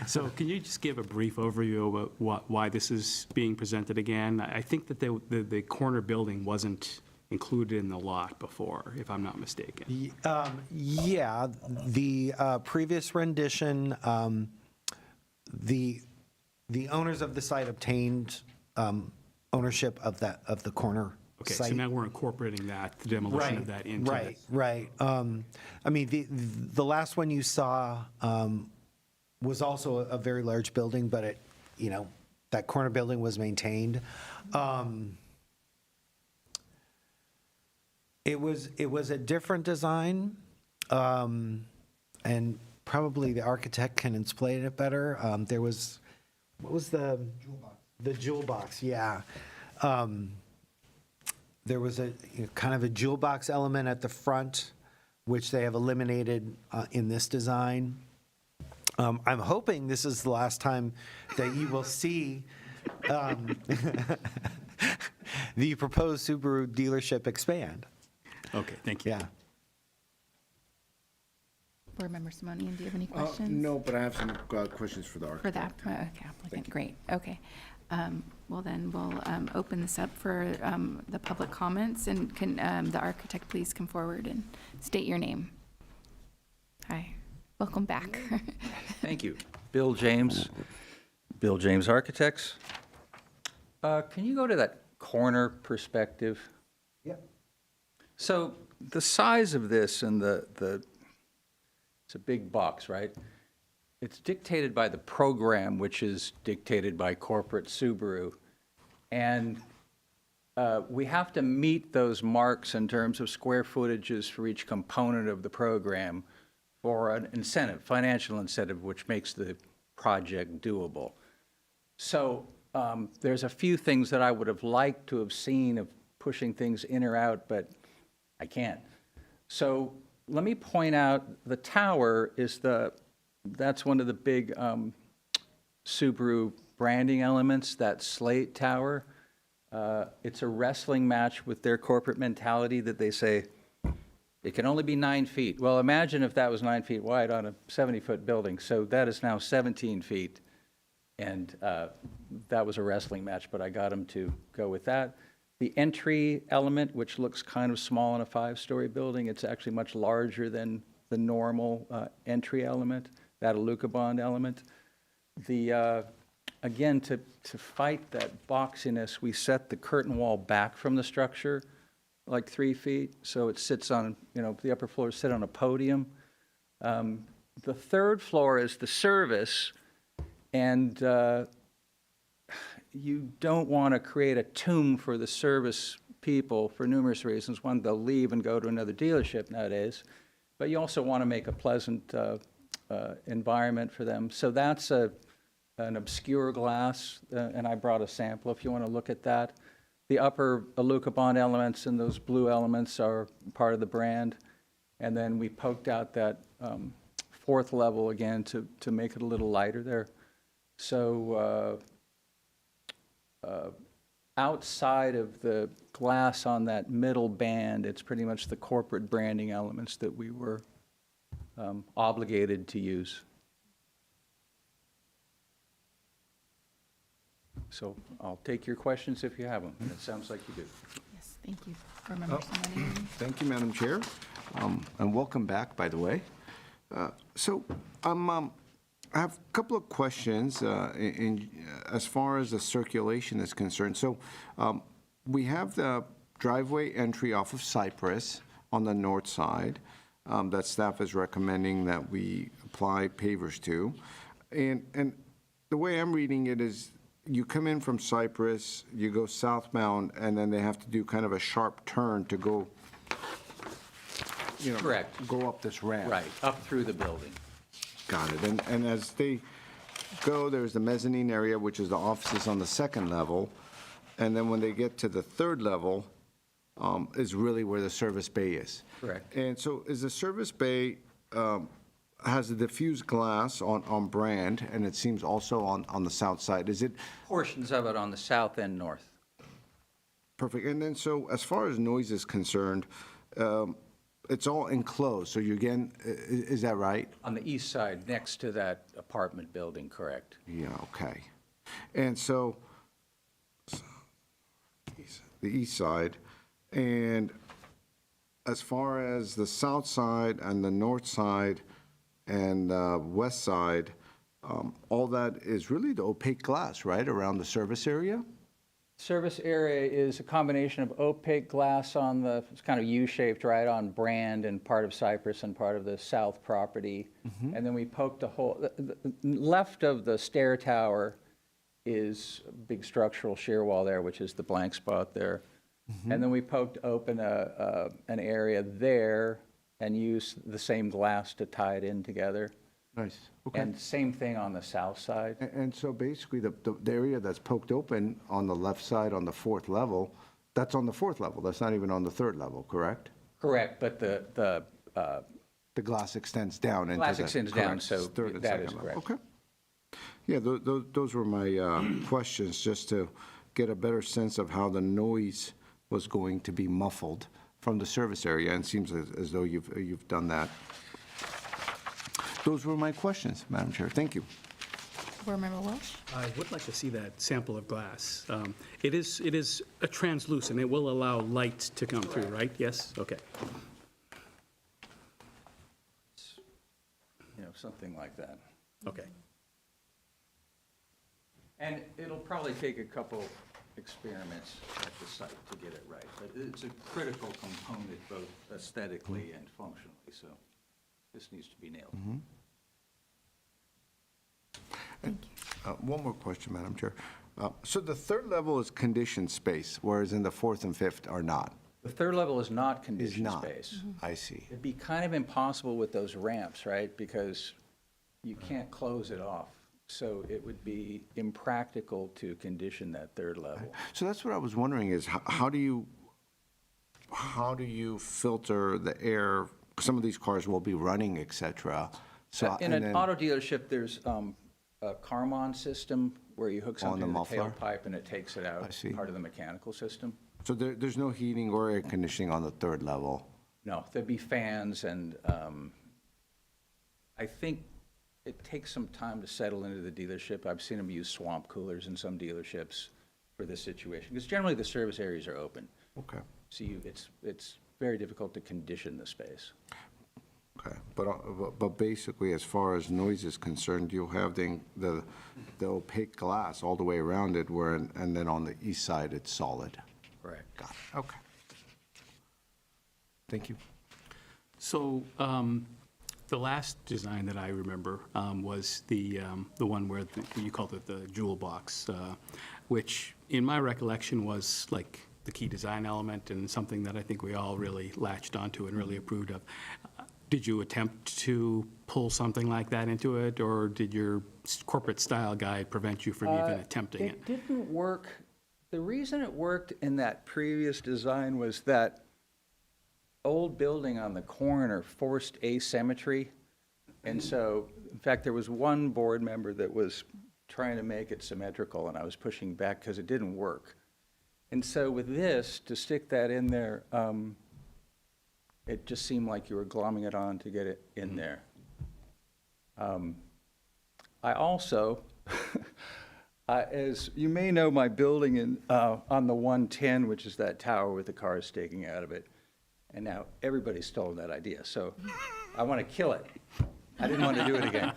[SPEAKER 4] So can you just give a brief overview about why this is being presented again? I think that the corner building wasn't included in the lot before, if I'm not mistaken.
[SPEAKER 1] Yeah, the previous rendition, the owners of the site obtained ownership of the corner
[SPEAKER 4] Okay,
[SPEAKER 1] site.
[SPEAKER 4] so now we're incorporating that, the demolition of that into
[SPEAKER 1] Right,
[SPEAKER 4] this.
[SPEAKER 1] right. I mean, the last one you saw was also a very large building, but it, that corner building was maintained. It was a different design, and probably the architect can explain it better. There was, what was the? Jewel box. The jewel box, yeah. There was a kind of a jewel box element at the front, which they have eliminated in this design. I'm hoping this is the last time that you will see the proposed Subaru dealership expand?
[SPEAKER 4] Okay, thank you.
[SPEAKER 1] Yeah.
[SPEAKER 2] Board Member Simonian, do you have any questions?
[SPEAKER 3] No, but I have some questions for the
[SPEAKER 2] For the
[SPEAKER 3] architect.
[SPEAKER 2] applicant, great, okay. Well, then, we'll open this up for the public comments, and can the architect please come forward and state your name? Hi, welcome back.
[SPEAKER 9] Thank you. Bill James Architects. Can you go to that corner perspective?
[SPEAKER 3] Yep.
[SPEAKER 9] So the size of this and it's a big box, right? It's dictated by the program, which is dictated by corporate Subaru. And we have to meet those marks in terms of square footages for each component of the program for an incentive, financial incentive, which makes the project doable. So there's a few things that I would have liked to have seen of pushing things in or out, but I can't. So let me point out, the tower is that's one of the big Subaru branding elements, that slate tower. It's a wrestling match with their corporate mentality that they say, it can only be 9 feet. Well, imagine if that was 9 feet wide on a 70-foot building. So that is now 17 feet. And that was a wrestling match, but I got them to go with that. The entry element, which looks kind of small in a 5-story building, it's actually much larger than the normal entry element, that Alucobond element. Again, to fight that boxiness, we set the curtain wall back from the structure, like 3 feet, so it sits on, the upper floors sit on a podium. The third floor is the service, and you don't want to create a tomb for the service people for numerous reasons. One, they'll leave and go to another dealership nowadays, but you also want to make a pleasant environment for them. So that's an obscure glass, and I brought a sample if you want to look at that. The upper Alucobond elements and those blue elements are part of the brand. And then we poked out that 4th level again to make it a little lighter there. So outside of the glass on that middle band, it's pretty much the corporate branding elements that we were obligated to use. So I'll take your questions if you have them. It sounds like you do.
[SPEAKER 2] Yes, thank you. Board Member Simonian.
[SPEAKER 3] Thank you, Madam Chair, and welcome back, by the way. So I have a couple of questions as far as the circulation is concerned. So we have the driveway entry off of Cypress on the north side that staff is recommending that we apply pavers to. And the way I'm reading it is you come in from Cypress, you go southbound, and then they have to do kind of a sharp turn to go,
[SPEAKER 9] Correct.
[SPEAKER 3] go up this ramp.
[SPEAKER 9] Right, up through the building.
[SPEAKER 3] Got it. And as they go, there's the mezzanine area, which is the offices on the 2nd level. And then when they get to the 3rd level, is really where the service bay is.
[SPEAKER 9] Correct.
[SPEAKER 3] And so is the service bay, has a diffused glass on brand, and it seems also on the south side. Is it
[SPEAKER 9] Portions of it on the south and north.
[SPEAKER 3] perfect? And then, so as far as noise is concerned, it's all enclosed, so you again, is that right?
[SPEAKER 9] On the east side, next to that apartment building, correct.
[SPEAKER 3] Yeah, okay. And so, the east side, and as far as the south side and the north side and west side, all that is really the opaque glass, right, around the service area?
[SPEAKER 9] Service area is a combination of opaque glass on it's kind of U-shaped, right, on Brand and part of Cypress and part of the south property. And then we poked a hole. The left of the stair tower is a big structural shear wall there, which is the blank spot there. And then we poked open an area there and used the same glass to tie it in together.
[SPEAKER 3] Nice, okay.
[SPEAKER 9] And same thing on the south side.
[SPEAKER 3] And so basically, the area that's poked open on the left side on the 4th level, that's on the 4th level, that's not even on the 3rd level, correct?
[SPEAKER 9] Correct, but the
[SPEAKER 3] The glass extends down into the.
[SPEAKER 9] glass extends down,
[SPEAKER 3] correct,
[SPEAKER 9] so
[SPEAKER 3] third and
[SPEAKER 9] that is
[SPEAKER 3] second level.
[SPEAKER 9] correct.
[SPEAKER 3] Okay. Yeah, those were my questions, just to get a better sense of how the noise was going to be muffled from the service area, and it seems as though you've done that. Those were my questions, Madam Chair. Thank you.
[SPEAKER 2] Board Member Welsh?
[SPEAKER 4] I would like to see that sample of glass. It is a translucent, it will allow light to come through, right? Yes? Okay.
[SPEAKER 9] You know, something like that.
[SPEAKER 4] Okay.
[SPEAKER 9] And it'll probably take a couple experiments at the site to get it right, but it's a critical component both aesthetically and functionally, so this needs to be nailed.
[SPEAKER 3] One more question, Madam Chair. So the third level is conditioned space, whereas in the fourth and fifth are not?
[SPEAKER 9] The third level is not
[SPEAKER 3] Is
[SPEAKER 9] conditioned
[SPEAKER 3] not.
[SPEAKER 9] space.
[SPEAKER 3] I see.
[SPEAKER 9] It'd be kind of impossible with those ramps, right? Because you can't close it off. So it would be impractical to condition that third level.
[SPEAKER 3] So that's what I was wondering is, how do you filter the air? Some of these cars will be running, et cetera. So,
[SPEAKER 9] In
[SPEAKER 3] and
[SPEAKER 9] an
[SPEAKER 3] then-
[SPEAKER 9] auto dealership, there's a Carmon system where you hook something to the
[SPEAKER 3] muffler?
[SPEAKER 9] tailpipe and it takes it out.
[SPEAKER 3] I see.
[SPEAKER 9] Part of the mechanical system.
[SPEAKER 3] So there's no heating or air conditioning on the third level?
[SPEAKER 9] No, there'd be fans and I think it takes some time to settle into the dealership. I've seen them use swamp coolers in some dealerships for this situation, because generally the service areas are open.
[SPEAKER 3] Okay,
[SPEAKER 9] So it's very difficult to condition the space.
[SPEAKER 3] okay. But basically, as far as noise is concerned, you'll have the opaque glass all the way around it, and then on the east side, it's solid.
[SPEAKER 9] Right.
[SPEAKER 3] Got it, okay. Thank you.
[SPEAKER 4] So the last design that I remember was the one where you called it the jewel box, which in my recollection was like the key design element and something that I think we all really latched onto and really approved of. Did you attempt to pull something like that into it, or did your corporate style guide prevent you from even attempting it?
[SPEAKER 9] It didn't work. The reason it worked in that previous design was that old building on the corner forced asymmetry. And so, in fact, there was one board member that was trying to make it symmetrical, and I was pushing back because it didn't work. And so with this, to stick that in there, it just seemed like you were glomming it on to get it in there. I also, as you may know, my building on the 110, which is that tower with the cars sticking out of it, and now everybody's stolen that idea, so I want to kill it. I didn't want to do it again.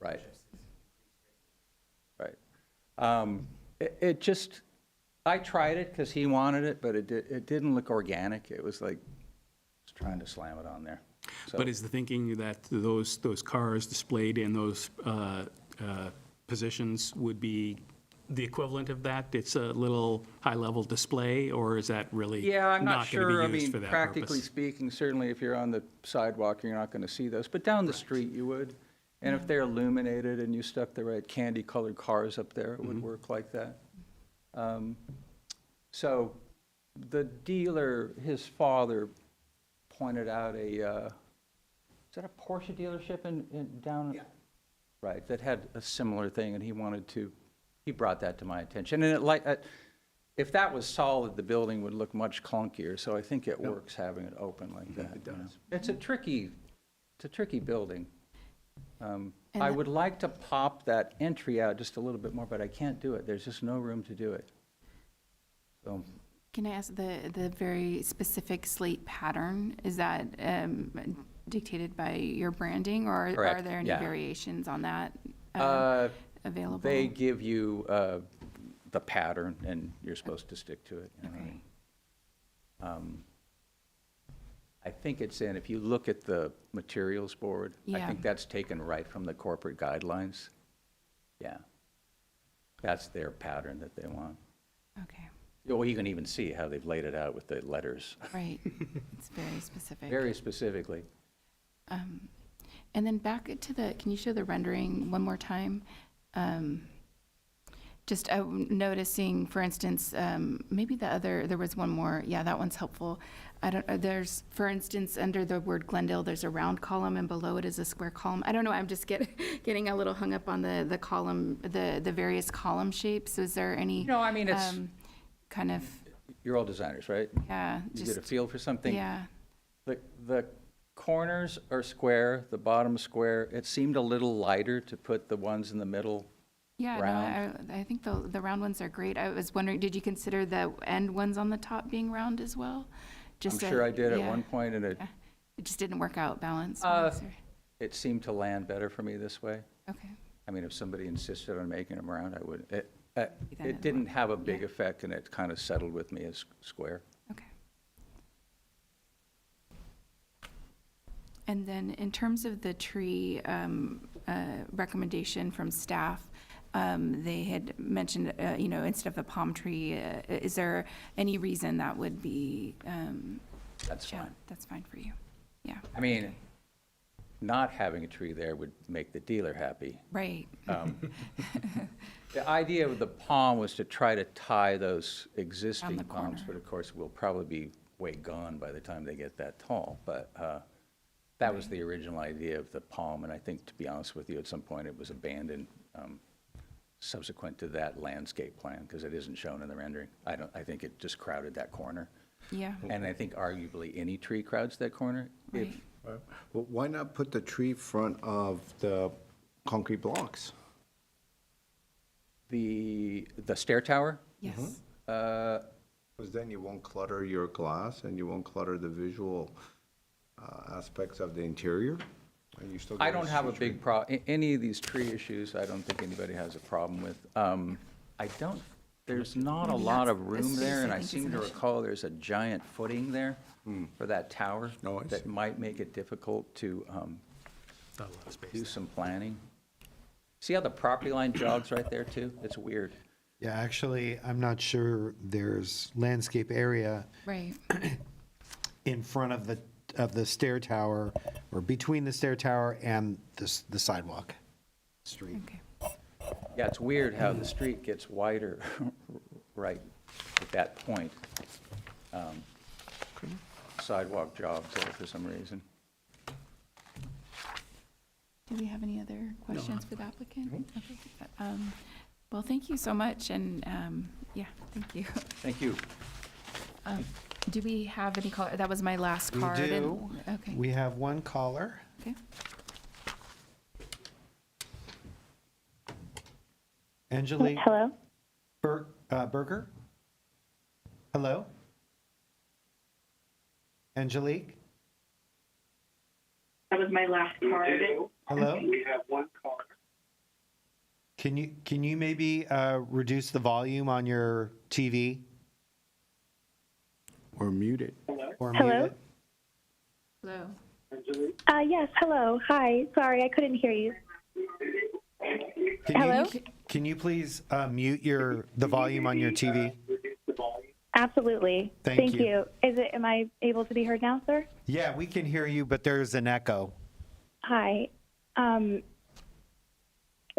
[SPEAKER 9] Right. Right. It just, I tried it because he wanted it, but it didn't look organic. It was like, just trying to slam it on there. So-
[SPEAKER 4] But is the thinking that those cars displayed in those positions would be the equivalent of that? It's a little high-level display, or is that really
[SPEAKER 9] Yeah, I'm not
[SPEAKER 4] not
[SPEAKER 9] sure.
[SPEAKER 4] going
[SPEAKER 9] I
[SPEAKER 4] to be used
[SPEAKER 9] mean,
[SPEAKER 4] for that
[SPEAKER 9] practically
[SPEAKER 4] purpose?
[SPEAKER 9] speaking, certainly if you're on the sidewalk, you're not going to see those. But down the street, you would. And if they're illuminated and you stuck the right candy-colored cars up there, it would work like that. So the dealer, his father, pointed out is that a Porsche dealership in down? Yeah. Right, that had a similar thing, and he brought that to my attention. And if that was solid, the building would look much clunkier, so I think it works having it open like that.
[SPEAKER 4] It does.
[SPEAKER 9] you know. It's a tricky building. I
[SPEAKER 2] that-
[SPEAKER 9] would like to pop that entry out just a little bit more, but I can't do it. There's just no room to do it. So,
[SPEAKER 2] Can I ask the very specific slate pattern, is that dictated by your branding, or are
[SPEAKER 9] Correct,
[SPEAKER 2] there any
[SPEAKER 9] yeah.
[SPEAKER 2] variations on that available?
[SPEAKER 9] they give you the pattern, and you're supposed to stick to it. You know what I mean? I think it's if you look at the materials board, I
[SPEAKER 2] Yeah.
[SPEAKER 9] think that's taken right from the corporate guidelines. Yeah. That's their pattern that they want.
[SPEAKER 2] Okay,
[SPEAKER 9] Well, you can even see how they've laid it out with the letters,
[SPEAKER 2] right. It's very specific.
[SPEAKER 9] very specifically.
[SPEAKER 2] And then back to can you show the rendering one more time? Just noticing, for instance, maybe there was one more. Yeah, that one's helpful. I don't, there's, for instance, under the word Glendale, there's a round column and below it is a square column. I don't know, I'm just getting a little hung up on the column, the various column shapes. Is there any?
[SPEAKER 9] No, I mean, it's,
[SPEAKER 2] kind of,
[SPEAKER 9] you're all designers, right?
[SPEAKER 2] yeah,
[SPEAKER 9] You get a feel for something?
[SPEAKER 2] yeah,
[SPEAKER 9] The corners are square, the bottom's square. It seemed a little lighter to put the ones in the middle.
[SPEAKER 2] yeah.
[SPEAKER 9] Round.
[SPEAKER 2] No, I think the round ones are great. I was wondering, did you consider the end ones on the top being round as well?
[SPEAKER 9] I'm
[SPEAKER 2] Just
[SPEAKER 9] sure I did at
[SPEAKER 2] yeah.
[SPEAKER 9] one point, and
[SPEAKER 2] It just didn't work out balance.
[SPEAKER 9] it seemed to land better for me this way.
[SPEAKER 2] Okay,
[SPEAKER 9] I mean, if somebody insisted on making them round, I would.
[SPEAKER 2] Then
[SPEAKER 9] It
[SPEAKER 2] it
[SPEAKER 9] didn't have a big
[SPEAKER 2] yeah.
[SPEAKER 9] effect, and it kind of settled with me as square.
[SPEAKER 2] okay. And then in terms of the tree recommendation from staff, they had mentioned, instead of the palm tree, is there any reason that would be?
[SPEAKER 9] That's
[SPEAKER 2] yeah,
[SPEAKER 9] fine.
[SPEAKER 2] that's fine for you. Yeah,
[SPEAKER 9] I mean, not having a tree there would make the dealer happy.
[SPEAKER 2] right.
[SPEAKER 9] The idea of the palm was to try to tie those existing
[SPEAKER 2] the
[SPEAKER 9] palms,
[SPEAKER 2] corner.
[SPEAKER 9] but of course, we'll probably be way gone by the time they get that tall. But that was the original idea of the palm, and I think, to be honest with you, at some point it was abandoned subsequent to that landscape plan, because it isn't shown in the rendering. I think it just crowded that corner.
[SPEAKER 2] Yeah,
[SPEAKER 9] And I think arguably any tree crowds that corner.
[SPEAKER 2] right.
[SPEAKER 3] Well, why not put the tree front of the concrete blocks?
[SPEAKER 9] The stair tower,
[SPEAKER 2] Yes.
[SPEAKER 3] Because then you won't clutter your glass and you won't clutter the visual aspects of the interior. And you still
[SPEAKER 9] I
[SPEAKER 3] get
[SPEAKER 9] don't have a
[SPEAKER 3] tree.
[SPEAKER 9] big problem, any of these tree issues, I don't think anybody has a problem with. There's not a
[SPEAKER 2] Maybe
[SPEAKER 9] lot
[SPEAKER 2] that's-
[SPEAKER 9] of room
[SPEAKER 2] that's
[SPEAKER 9] there,
[SPEAKER 2] just,
[SPEAKER 9] and
[SPEAKER 2] I
[SPEAKER 9] I
[SPEAKER 2] think,
[SPEAKER 9] seem
[SPEAKER 2] is
[SPEAKER 9] to
[SPEAKER 2] an issue.
[SPEAKER 9] recall there's a giant footing there for that tower
[SPEAKER 3] Oh, I see.
[SPEAKER 9] that might make it difficult to
[SPEAKER 4] Not a lot of space
[SPEAKER 9] do
[SPEAKER 4] there.
[SPEAKER 9] some planning. See how the property line jogs right there, too? It's weird.
[SPEAKER 1] Yeah, actually, I'm not sure there's landscape area
[SPEAKER 2] Right.
[SPEAKER 1] in front of the stair tower, or between the stair tower and the sidewalk street.
[SPEAKER 2] Okay.
[SPEAKER 9] Yeah, it's weird how the street gets wider right at that point. Sidewalk jogs there for some reason.
[SPEAKER 2] Do we have any other questions for the applicant? Okay. Well, thank you so much, and, yeah, thank you.
[SPEAKER 9] Thank you.
[SPEAKER 2] Do we have any call, that was my last
[SPEAKER 1] We
[SPEAKER 2] card. and-
[SPEAKER 1] do.
[SPEAKER 2] Okay,
[SPEAKER 1] We have one caller.
[SPEAKER 2] okay.
[SPEAKER 1] Angelique
[SPEAKER 10] Hello?
[SPEAKER 1] Berger? Hello? Angelique?
[SPEAKER 10] That was my last card.
[SPEAKER 1] Hello? We have one caller. Can you maybe reduce the volume on your TV
[SPEAKER 3] Or muted.
[SPEAKER 1] or mute
[SPEAKER 10] Hello?
[SPEAKER 1] it?
[SPEAKER 2] Hello.
[SPEAKER 10] Yes, hello. Hi. Sorry, I couldn't hear you. Hello?
[SPEAKER 1] Can you please mute the volume on your TV?
[SPEAKER 10] Absolutely.
[SPEAKER 1] Thank you.
[SPEAKER 10] Am I able to be heard now, sir?
[SPEAKER 1] Yeah, we can hear you, but there's an echo.
[SPEAKER 10] Hi.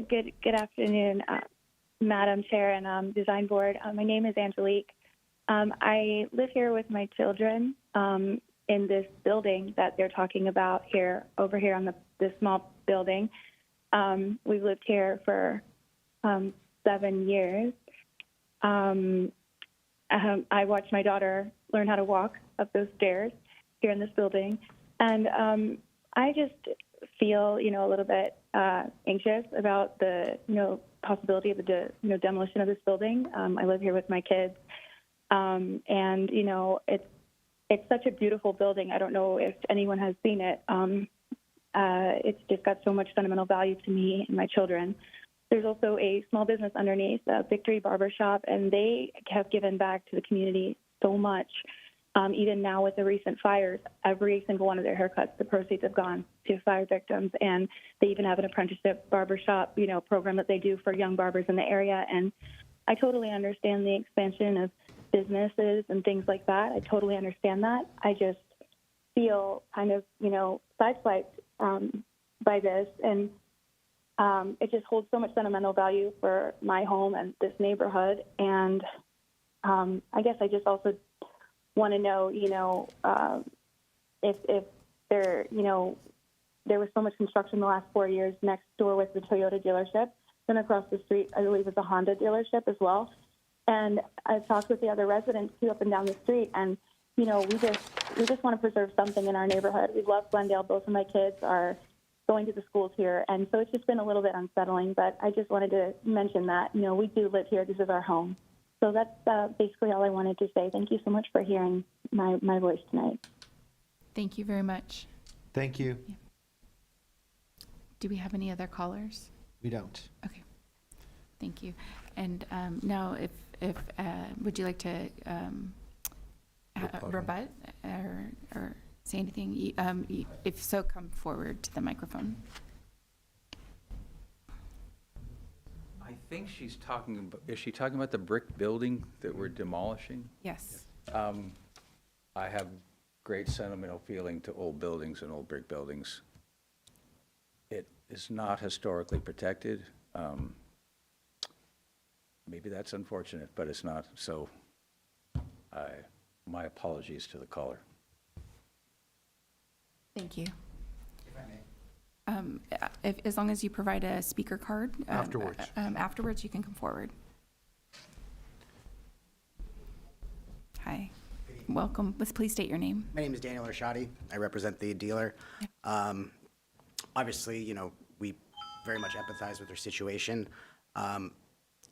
[SPEAKER 10] Good afternoon, Madam Chair and Design Board. My name is Angelique. I live here with my children in this building that they're talking about over here on this small building. We've lived here for 7 years. I watched my daughter learn how to walk up those stairs here in this building, and I just feel, a little bit anxious about the, possibility of the, demolition of this building. I live here with my kids, and it's such a beautiful building. I don't know if anyone has seen it. It's just got so much sentimental value to me and my children. There's also a small business underneath, Victory Barbershop, and they have given back to the community so much. Even now with the recent fires, every single one of their haircuts, the proceeds have gone to fire victims, and they even have an apprenticeship barbershop, program that they do for young barbers in the area. And I totally understand the expansion of businesses and things like that. I totally understand that. I just feel kind of, sideswiped by this. And It just holds so much sentimental value for my home and this neighborhood. And I guess I just also want to know, if there, there was so much construction the last 4 years. Next door was the Toyota dealership. Then across the street, I believe, is a Honda dealership as well. And I've talked with the other residents too up and down the street, and we just want to preserve something in our neighborhood. We love Glendale. Both of my kids are going to the schools here, and so it's just been a little bit unsettling. But I just wanted to mention that we do live here. This is our home. So that's basically all I wanted to say. Thank you so much for hearing my voice tonight.
[SPEAKER 2] Thank you very much.
[SPEAKER 1] Thank you.
[SPEAKER 2] Do we have any other callers?
[SPEAKER 1] We don't.
[SPEAKER 2] Okay, thank you. And now, if would you like to rebut or say anything? If so, come forward to the microphone.
[SPEAKER 9] I think she's talking about, is she talking about the brick building that we're demolishing?
[SPEAKER 2] Yes.
[SPEAKER 9] I have great sentimental feeling to old buildings and old brick buildings. It is not historically protected. Maybe that's unfortunate, but it's not. So my apologies to the caller.
[SPEAKER 2] Thank you. As long as you provide a speaker card.
[SPEAKER 1] Afterwards.
[SPEAKER 2] Afterwards, you can come forward. Hi. Welcome. Please state your name.
[SPEAKER 11] My name is Daniel Arshadi. I represent the dealer. Obviously, we very much empathize with their situation.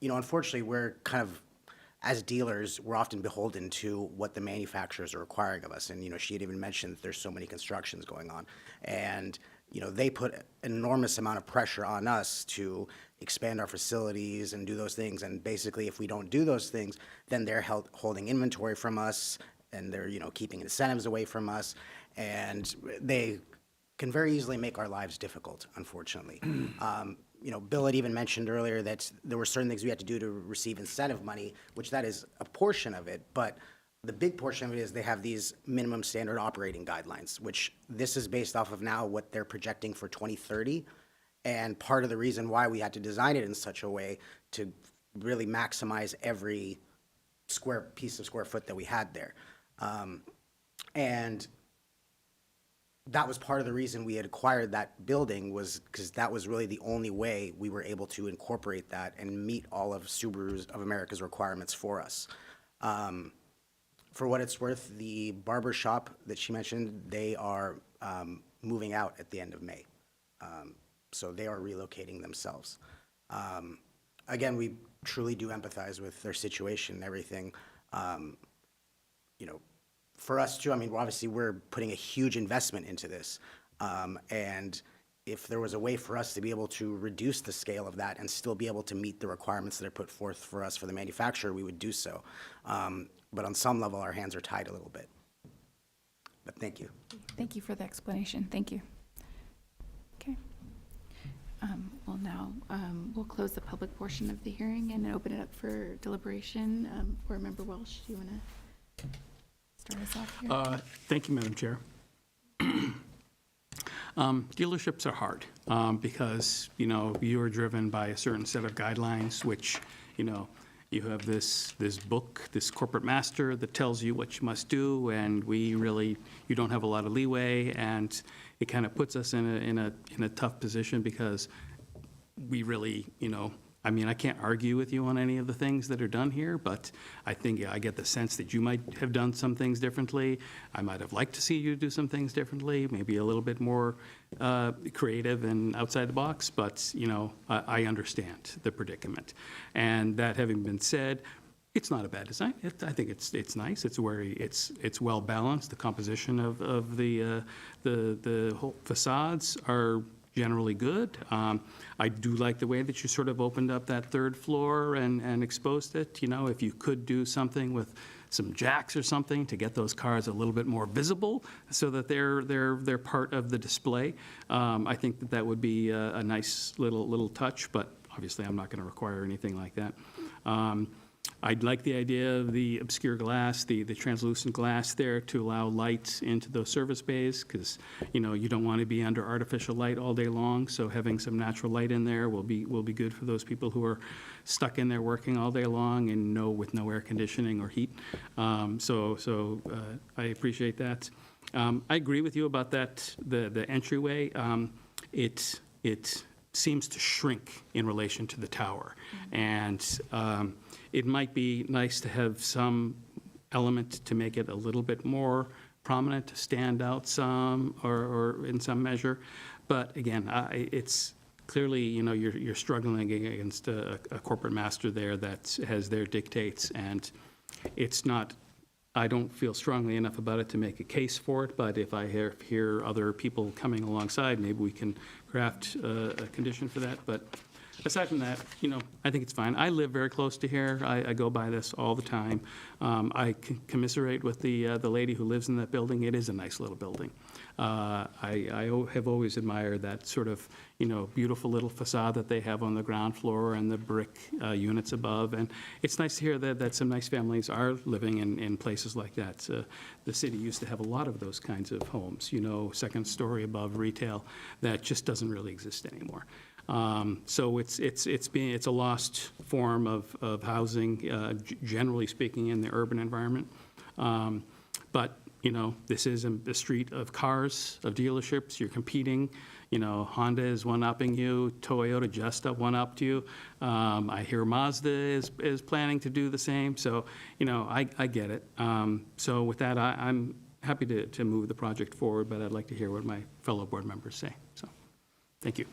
[SPEAKER 11] Unfortunately, we're kind of, as dealers, we're often beholden to what the manufacturers are requiring of us. And, she had even mentioned that there's so many constructions going on. And, they put an enormous amount of pressure on us to expand our facilities and do those things. And basically, if we don't do those things, then they're holding inventory from us, and they're, keeping incentives away from us. And they can very easily make our lives difficult, unfortunately. Bill had even mentioned earlier that there were certain things we had to do to receive incentive money, which that is a portion of it, but the big portion of it is they have these minimum standard operating guidelines, which this is based off of now what they're projecting for 2030. And part of the reason why we had to design it in such a way to really maximize every piece of square foot that we had there. And that was part of the reason we had acquired that building, was because that was really the only way we were able to incorporate that and meet all of Subaru of America's requirements for us. For what it's worth, the barber shop that she mentioned, they are moving out at the end of May. So they are relocating themselves. Again, we truly do empathize with their situation and everything. For us too, obviously we're putting a huge investment into this. And if there was a way for us to be able to reduce the scale of that and still be able to meet the requirements that are put forth for us for the manufacturer, we would do so. But on some level, our hands are tied a little bit. But thank you.
[SPEAKER 2] Thank you for the explanation. Thank you. Okay. Well, now we'll close the public portion of the hearing and open it up for deliberation. Board Member Welsh, do you want to start us off here?
[SPEAKER 4] Thank you, Madam Chair. Dealerships are hard because, you are driven by a certain set of guidelines, which, you have this book, this corporate master that tells you what you must do, and you don't have a lot of leeway, and it kind of puts us in a tough position because we really, I can't argue with you on any of the things that are done here, but I think I get the sense that you might have done some things differently. I might have liked to see you do some things differently, maybe a little bit more creative and outside the box, but, I understand the predicament. And that having been said, it's not a bad design. I think it's nice. It's well balanced. The composition of the whole facades are generally good. I do like the way that you sort of opened up that third floor and exposed it. If you could do something with some jacks or something to get those cars a little bit more visible so that they're part of the display, I think that would be a nice little touch, but obviously I'm not going to require anything like that. I'd like the idea of the obscure glass, the translucent glass there to allow light into those service bays, because, you know, you don't want to be under artificial light all day long, so having some natural light in there will be good for those people who are stuck in there working all day long and with no air conditioning or heat. So I appreciate that. I agree with you about that, the entryway. It seems to shrink in relation to the tower. And it might be nice to have some element to make it a little bit more prominent, to stand out some, or in some measure. But again, it's clearly, you know, you're struggling against a corporate master there that has their dictates, and it's not, I don't feel strongly enough about it to make a case for it, but if I hear other people coming alongside, maybe we can craft a condition for that. But aside from that, you know, I think it's fine. I live very close to here. I go by this all the time. I commiserate with the lady who lives in that building. It is a nice little building. I have always admired that sort of, you know, beautiful little facade that they have on the ground floor and the brick units above. And it's nice to hear that some nice families are living in places like that. The city used to have a lot of those kinds of homes, you know, second story above retail, that just doesn't really exist anymore. So it's a lost form of housing, generally speaking, in the urban environment. But, you know, this is a street of cars, of dealerships. You're competing. You know, Honda is one-upping you. Toyota just one-upped you. I hear Mazda is planning to do the same. So, you know, I get it. So with that, I'm happy to move the project forward, but I'd like to hear what my fellow board members say. So, thank you.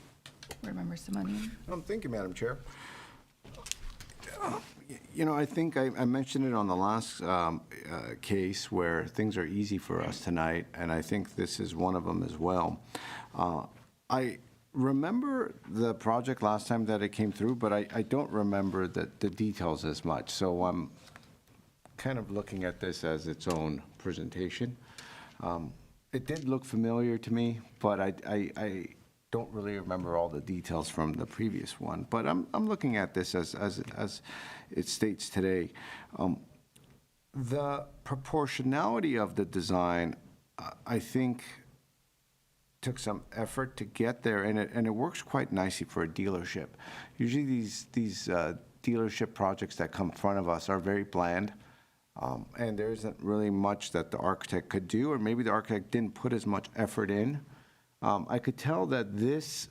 [SPEAKER 2] Board Member Simonian.
[SPEAKER 3] Thank you, Madam Chair. You know, I think I mentioned it on the last case where things are easy for us tonight, and I think this is one of them as well. I remember the project last time that it came through, but I don't remember the details as much. So I'm kind of looking at this as its own presentation. It did look familiar to me, but I don't really remember all the details from the previous one. But I'm looking at this as it states today. The proportionality of the design, I think, took some effort to get there, and it works quite nicely for a dealership. Usually these dealership projects that come in front of us are very bland, and there isn't really much that the architect could do, or maybe the architect didn't put as much effort in. I could tell that this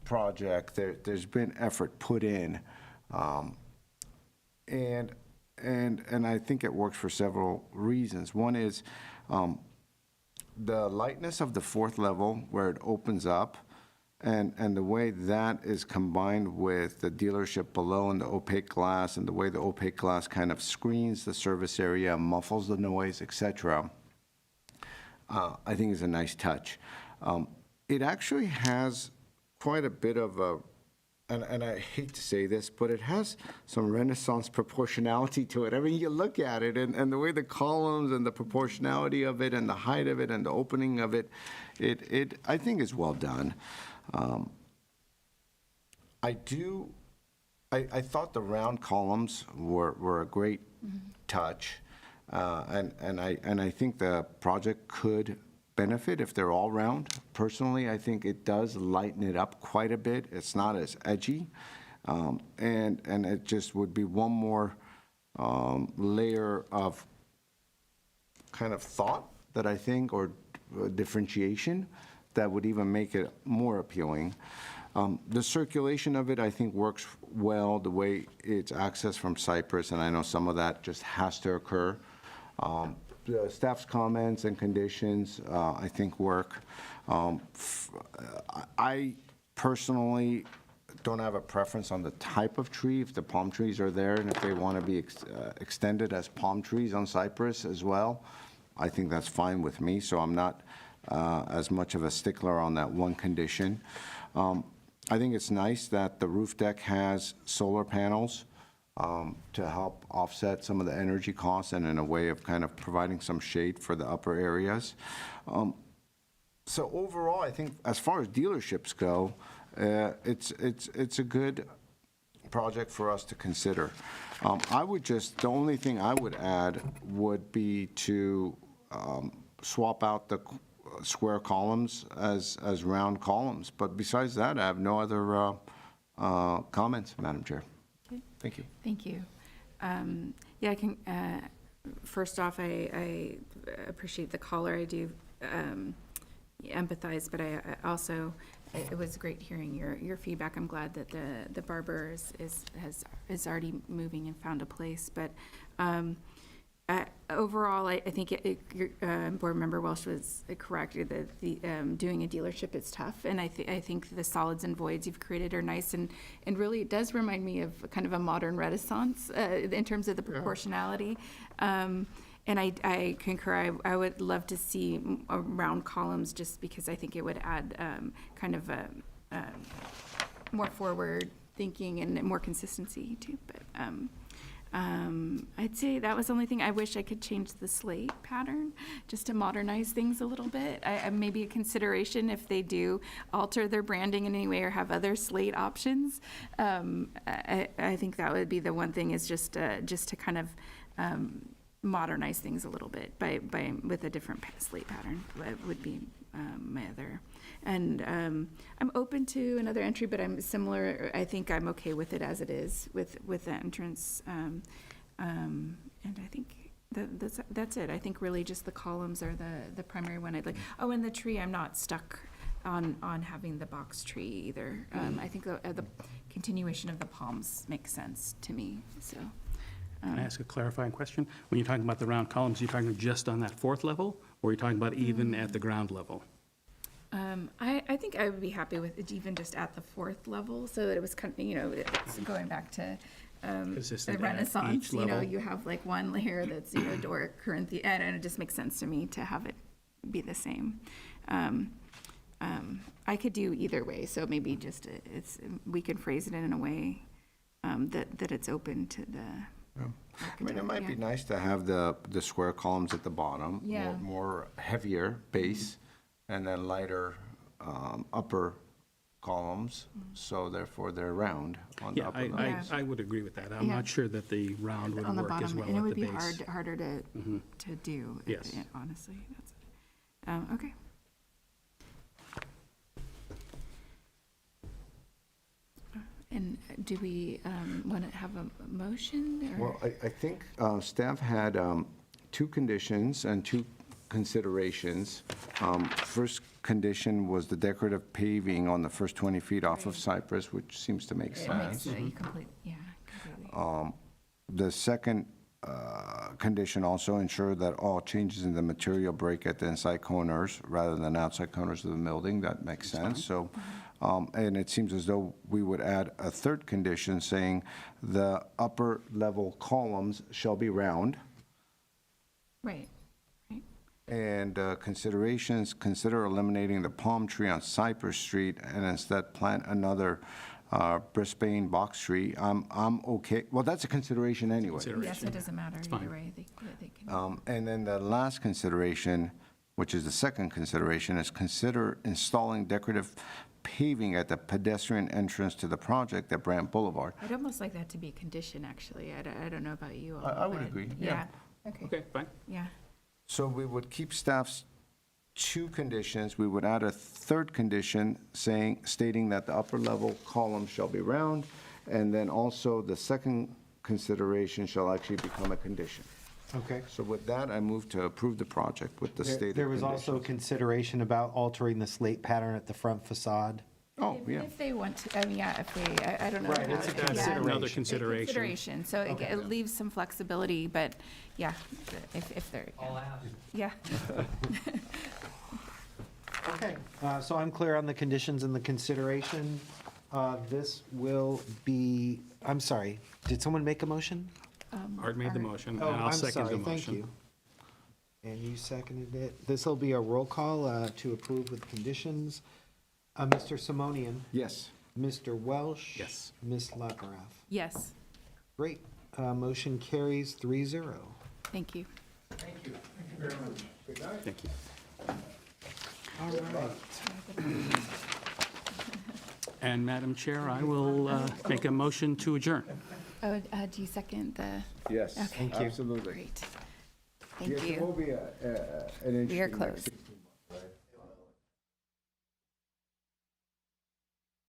[SPEAKER 3] project, there's been effort put in, and I think it works for several reasons. One is the lightness of the fourth level where it opens up, and the way that is combined with the dealership below and the opaque glass, and the way the opaque glass kind of screens the service area, muffles the noise, etc. I think is a nice touch. It actually has quite a bit of a, and I hate to say this, but it has some Renaissance proportionality to it. I mean, you look at it, and the way the columns and the proportionality of it and the height of it and the opening of it, I think is well done. I thought the round columns were a great touch, and I think the project could benefit if they're all round. Personally, I think it does lighten it up quite a bit. It's not as edgy, and it just would be one more layer of kind of thought that I think, or differentiation, that would even make it more appealing. The circulation of it, I think, works well, the way it's accessed from Cypress, and I know some of that just has to occur. The staff's comments and conditions, I think, work. I personally don't have a preference on the type of tree, if the palm trees are there, and if they want to be extended as palm trees on Cypress as well, I think that's fine with me, so I'm not as much of a stickler on that one condition. I think it's nice that the roof deck has solar panels to help offset some of the energy costs, and in a way of kind of providing some shade for the upper areas. So overall, I think as far as dealerships go, it's a good project for us to consider. The only thing I would add would be to swap out the square columns as round columns. But besides that, I have no other comments, Madam Chair.
[SPEAKER 2] Okay.
[SPEAKER 3] Thank you.
[SPEAKER 2] Thank you. Yeah, I can, first off, I appreciate the caller. I do empathize, but I also, it was great hearing your feedback. I'm glad that the barber is already moving and found a place. But overall, I think your board member Welsh was correct. The doing a dealership is tough, and I think the solids and voids you've created are nice, and really it does remind me of kind of a modern Renaissance in terms of the proportionality. And I concur. I would love to see round columns, just because I think it would add kind of a more forward thinking and more consistency too. But I'd say that was the only thing. I wish I could change the slate pattern just to modernize things a little bit. Maybe a consideration if they do alter their branding in any way or have other slate options. I think that would be the one thing, is just to kind of modernize things a little bit with a different slate pattern. Would be my other. And I'm open to another entry, but I'm similar. I think I'm okay with it as it is with the entrance. And I think that's it. I think really just the columns are the primary one I'd like. Oh, and the tree, I'm not stuck on having the box tree either. I think the continuation of the palms makes sense to me, so.
[SPEAKER 4] Can I ask a clarifying question? When you're talking about the round columns, are you talking just on that fourth level, or are you talking about even at the ground level?
[SPEAKER 2] I think I would be happy with it even just at the fourth level, so that it was kind of, it's going back to the
[SPEAKER 4] Consistent at
[SPEAKER 2] Renaissance.
[SPEAKER 4] each level.
[SPEAKER 2] You have like one layer that's Doric, Corinthian, and it just makes sense to me to have it be the same. I could do either way, so maybe just we could phrase it in a way that it's open to the.
[SPEAKER 3] I mean, it might be nice to have the square columns at the bottom,
[SPEAKER 2] Yeah.
[SPEAKER 3] more heavier base, and then lighter upper columns, so therefore they're round on the
[SPEAKER 4] Yeah,
[SPEAKER 3] upper level.
[SPEAKER 4] I would agree with that. I'm
[SPEAKER 2] Yeah.
[SPEAKER 4] not sure that the round would
[SPEAKER 2] On the
[SPEAKER 4] work as
[SPEAKER 2] bottom,
[SPEAKER 4] well
[SPEAKER 2] and it
[SPEAKER 4] at
[SPEAKER 2] would
[SPEAKER 4] the
[SPEAKER 2] be
[SPEAKER 4] base.
[SPEAKER 2] harder to do.
[SPEAKER 4] Yes.
[SPEAKER 2] Honestly, okay. And do we want to have a motion? Or?
[SPEAKER 3] Well, I think staff had two conditions and two considerations. First condition was the decorative paving on the first 20 feet off of Cypress, which seems to make
[SPEAKER 2] It makes
[SPEAKER 3] sense.
[SPEAKER 2] you completely.
[SPEAKER 3] The second condition also ensure that all changes in the material break at the inside corners rather than outside corners of the building. That makes sense. So, and it seems as though we would add a third condition saying the upper level columns shall be round.
[SPEAKER 2] Right.
[SPEAKER 3] And considerations, consider eliminating the palm tree on Cypress Street and instead plant another Brisbane box tree. I'm okay, well, that's a consideration anyway.
[SPEAKER 2] Yes, it doesn't matter either
[SPEAKER 4] fine.
[SPEAKER 2] way. They can.
[SPEAKER 3] And then the last consideration, which is the second consideration, is consider installing decorative paving at the pedestrian entrance to the project at Brant Boulevard.
[SPEAKER 2] I'd almost like that to be a condition, actually. I don't know about you all.
[SPEAKER 3] I would
[SPEAKER 2] but
[SPEAKER 3] agree, yeah.
[SPEAKER 2] Okay.
[SPEAKER 4] Okay, fine.
[SPEAKER 2] Yeah.
[SPEAKER 3] So we would keep staff's two conditions. We would add a third condition stating that the upper level column shall be round, and then also the second consideration shall actually become a condition.
[SPEAKER 1] Okay.
[SPEAKER 3] So with that, I move to approve the project with the stated
[SPEAKER 1] There was also
[SPEAKER 3] conditions.
[SPEAKER 1] consideration about altering the slate pattern at the front facade.
[SPEAKER 3] Oh, yeah.
[SPEAKER 2] If they want to, I mean, yeah, if they, I don't know.
[SPEAKER 1] Right,
[SPEAKER 2] how
[SPEAKER 1] it's a
[SPEAKER 2] to- yeah.
[SPEAKER 1] consideration.
[SPEAKER 4] Another consideration.
[SPEAKER 2] Consideration, so it leaves some flexibility, but yeah, if they're. I'll ask. Yeah.
[SPEAKER 1] Okay, so I'm clear on the conditions and the consideration. This will be, I'm sorry, did someone make a motion?
[SPEAKER 4] Art made the motion, and
[SPEAKER 1] Oh,
[SPEAKER 4] I'll
[SPEAKER 1] I'm
[SPEAKER 4] second the
[SPEAKER 1] sorry,
[SPEAKER 4] motion.
[SPEAKER 1] thank you. And you seconded it. This will be a roll call to approve with conditions. Mr. Simonian,
[SPEAKER 3] Yes.
[SPEAKER 1] Mr. Welsh?
[SPEAKER 4] Yes.
[SPEAKER 1] Ms. Laparoff?
[SPEAKER 2] Yes,
[SPEAKER 1] Great. Motion carries 3-0.
[SPEAKER 2] thank you.
[SPEAKER 4] Thank you.
[SPEAKER 1] All right.
[SPEAKER 4] And Madam Chair, I will make a motion to adjourn.
[SPEAKER 2] Oh, do you second the?
[SPEAKER 3] Yes,
[SPEAKER 2] Okay.
[SPEAKER 3] absolutely.
[SPEAKER 2] Great.
[SPEAKER 3] Yes,
[SPEAKER 2] Thank
[SPEAKER 3] it will
[SPEAKER 2] you.
[SPEAKER 3] be an
[SPEAKER 2] We are
[SPEAKER 3] interesting next
[SPEAKER 2] closed.
[SPEAKER 3] 16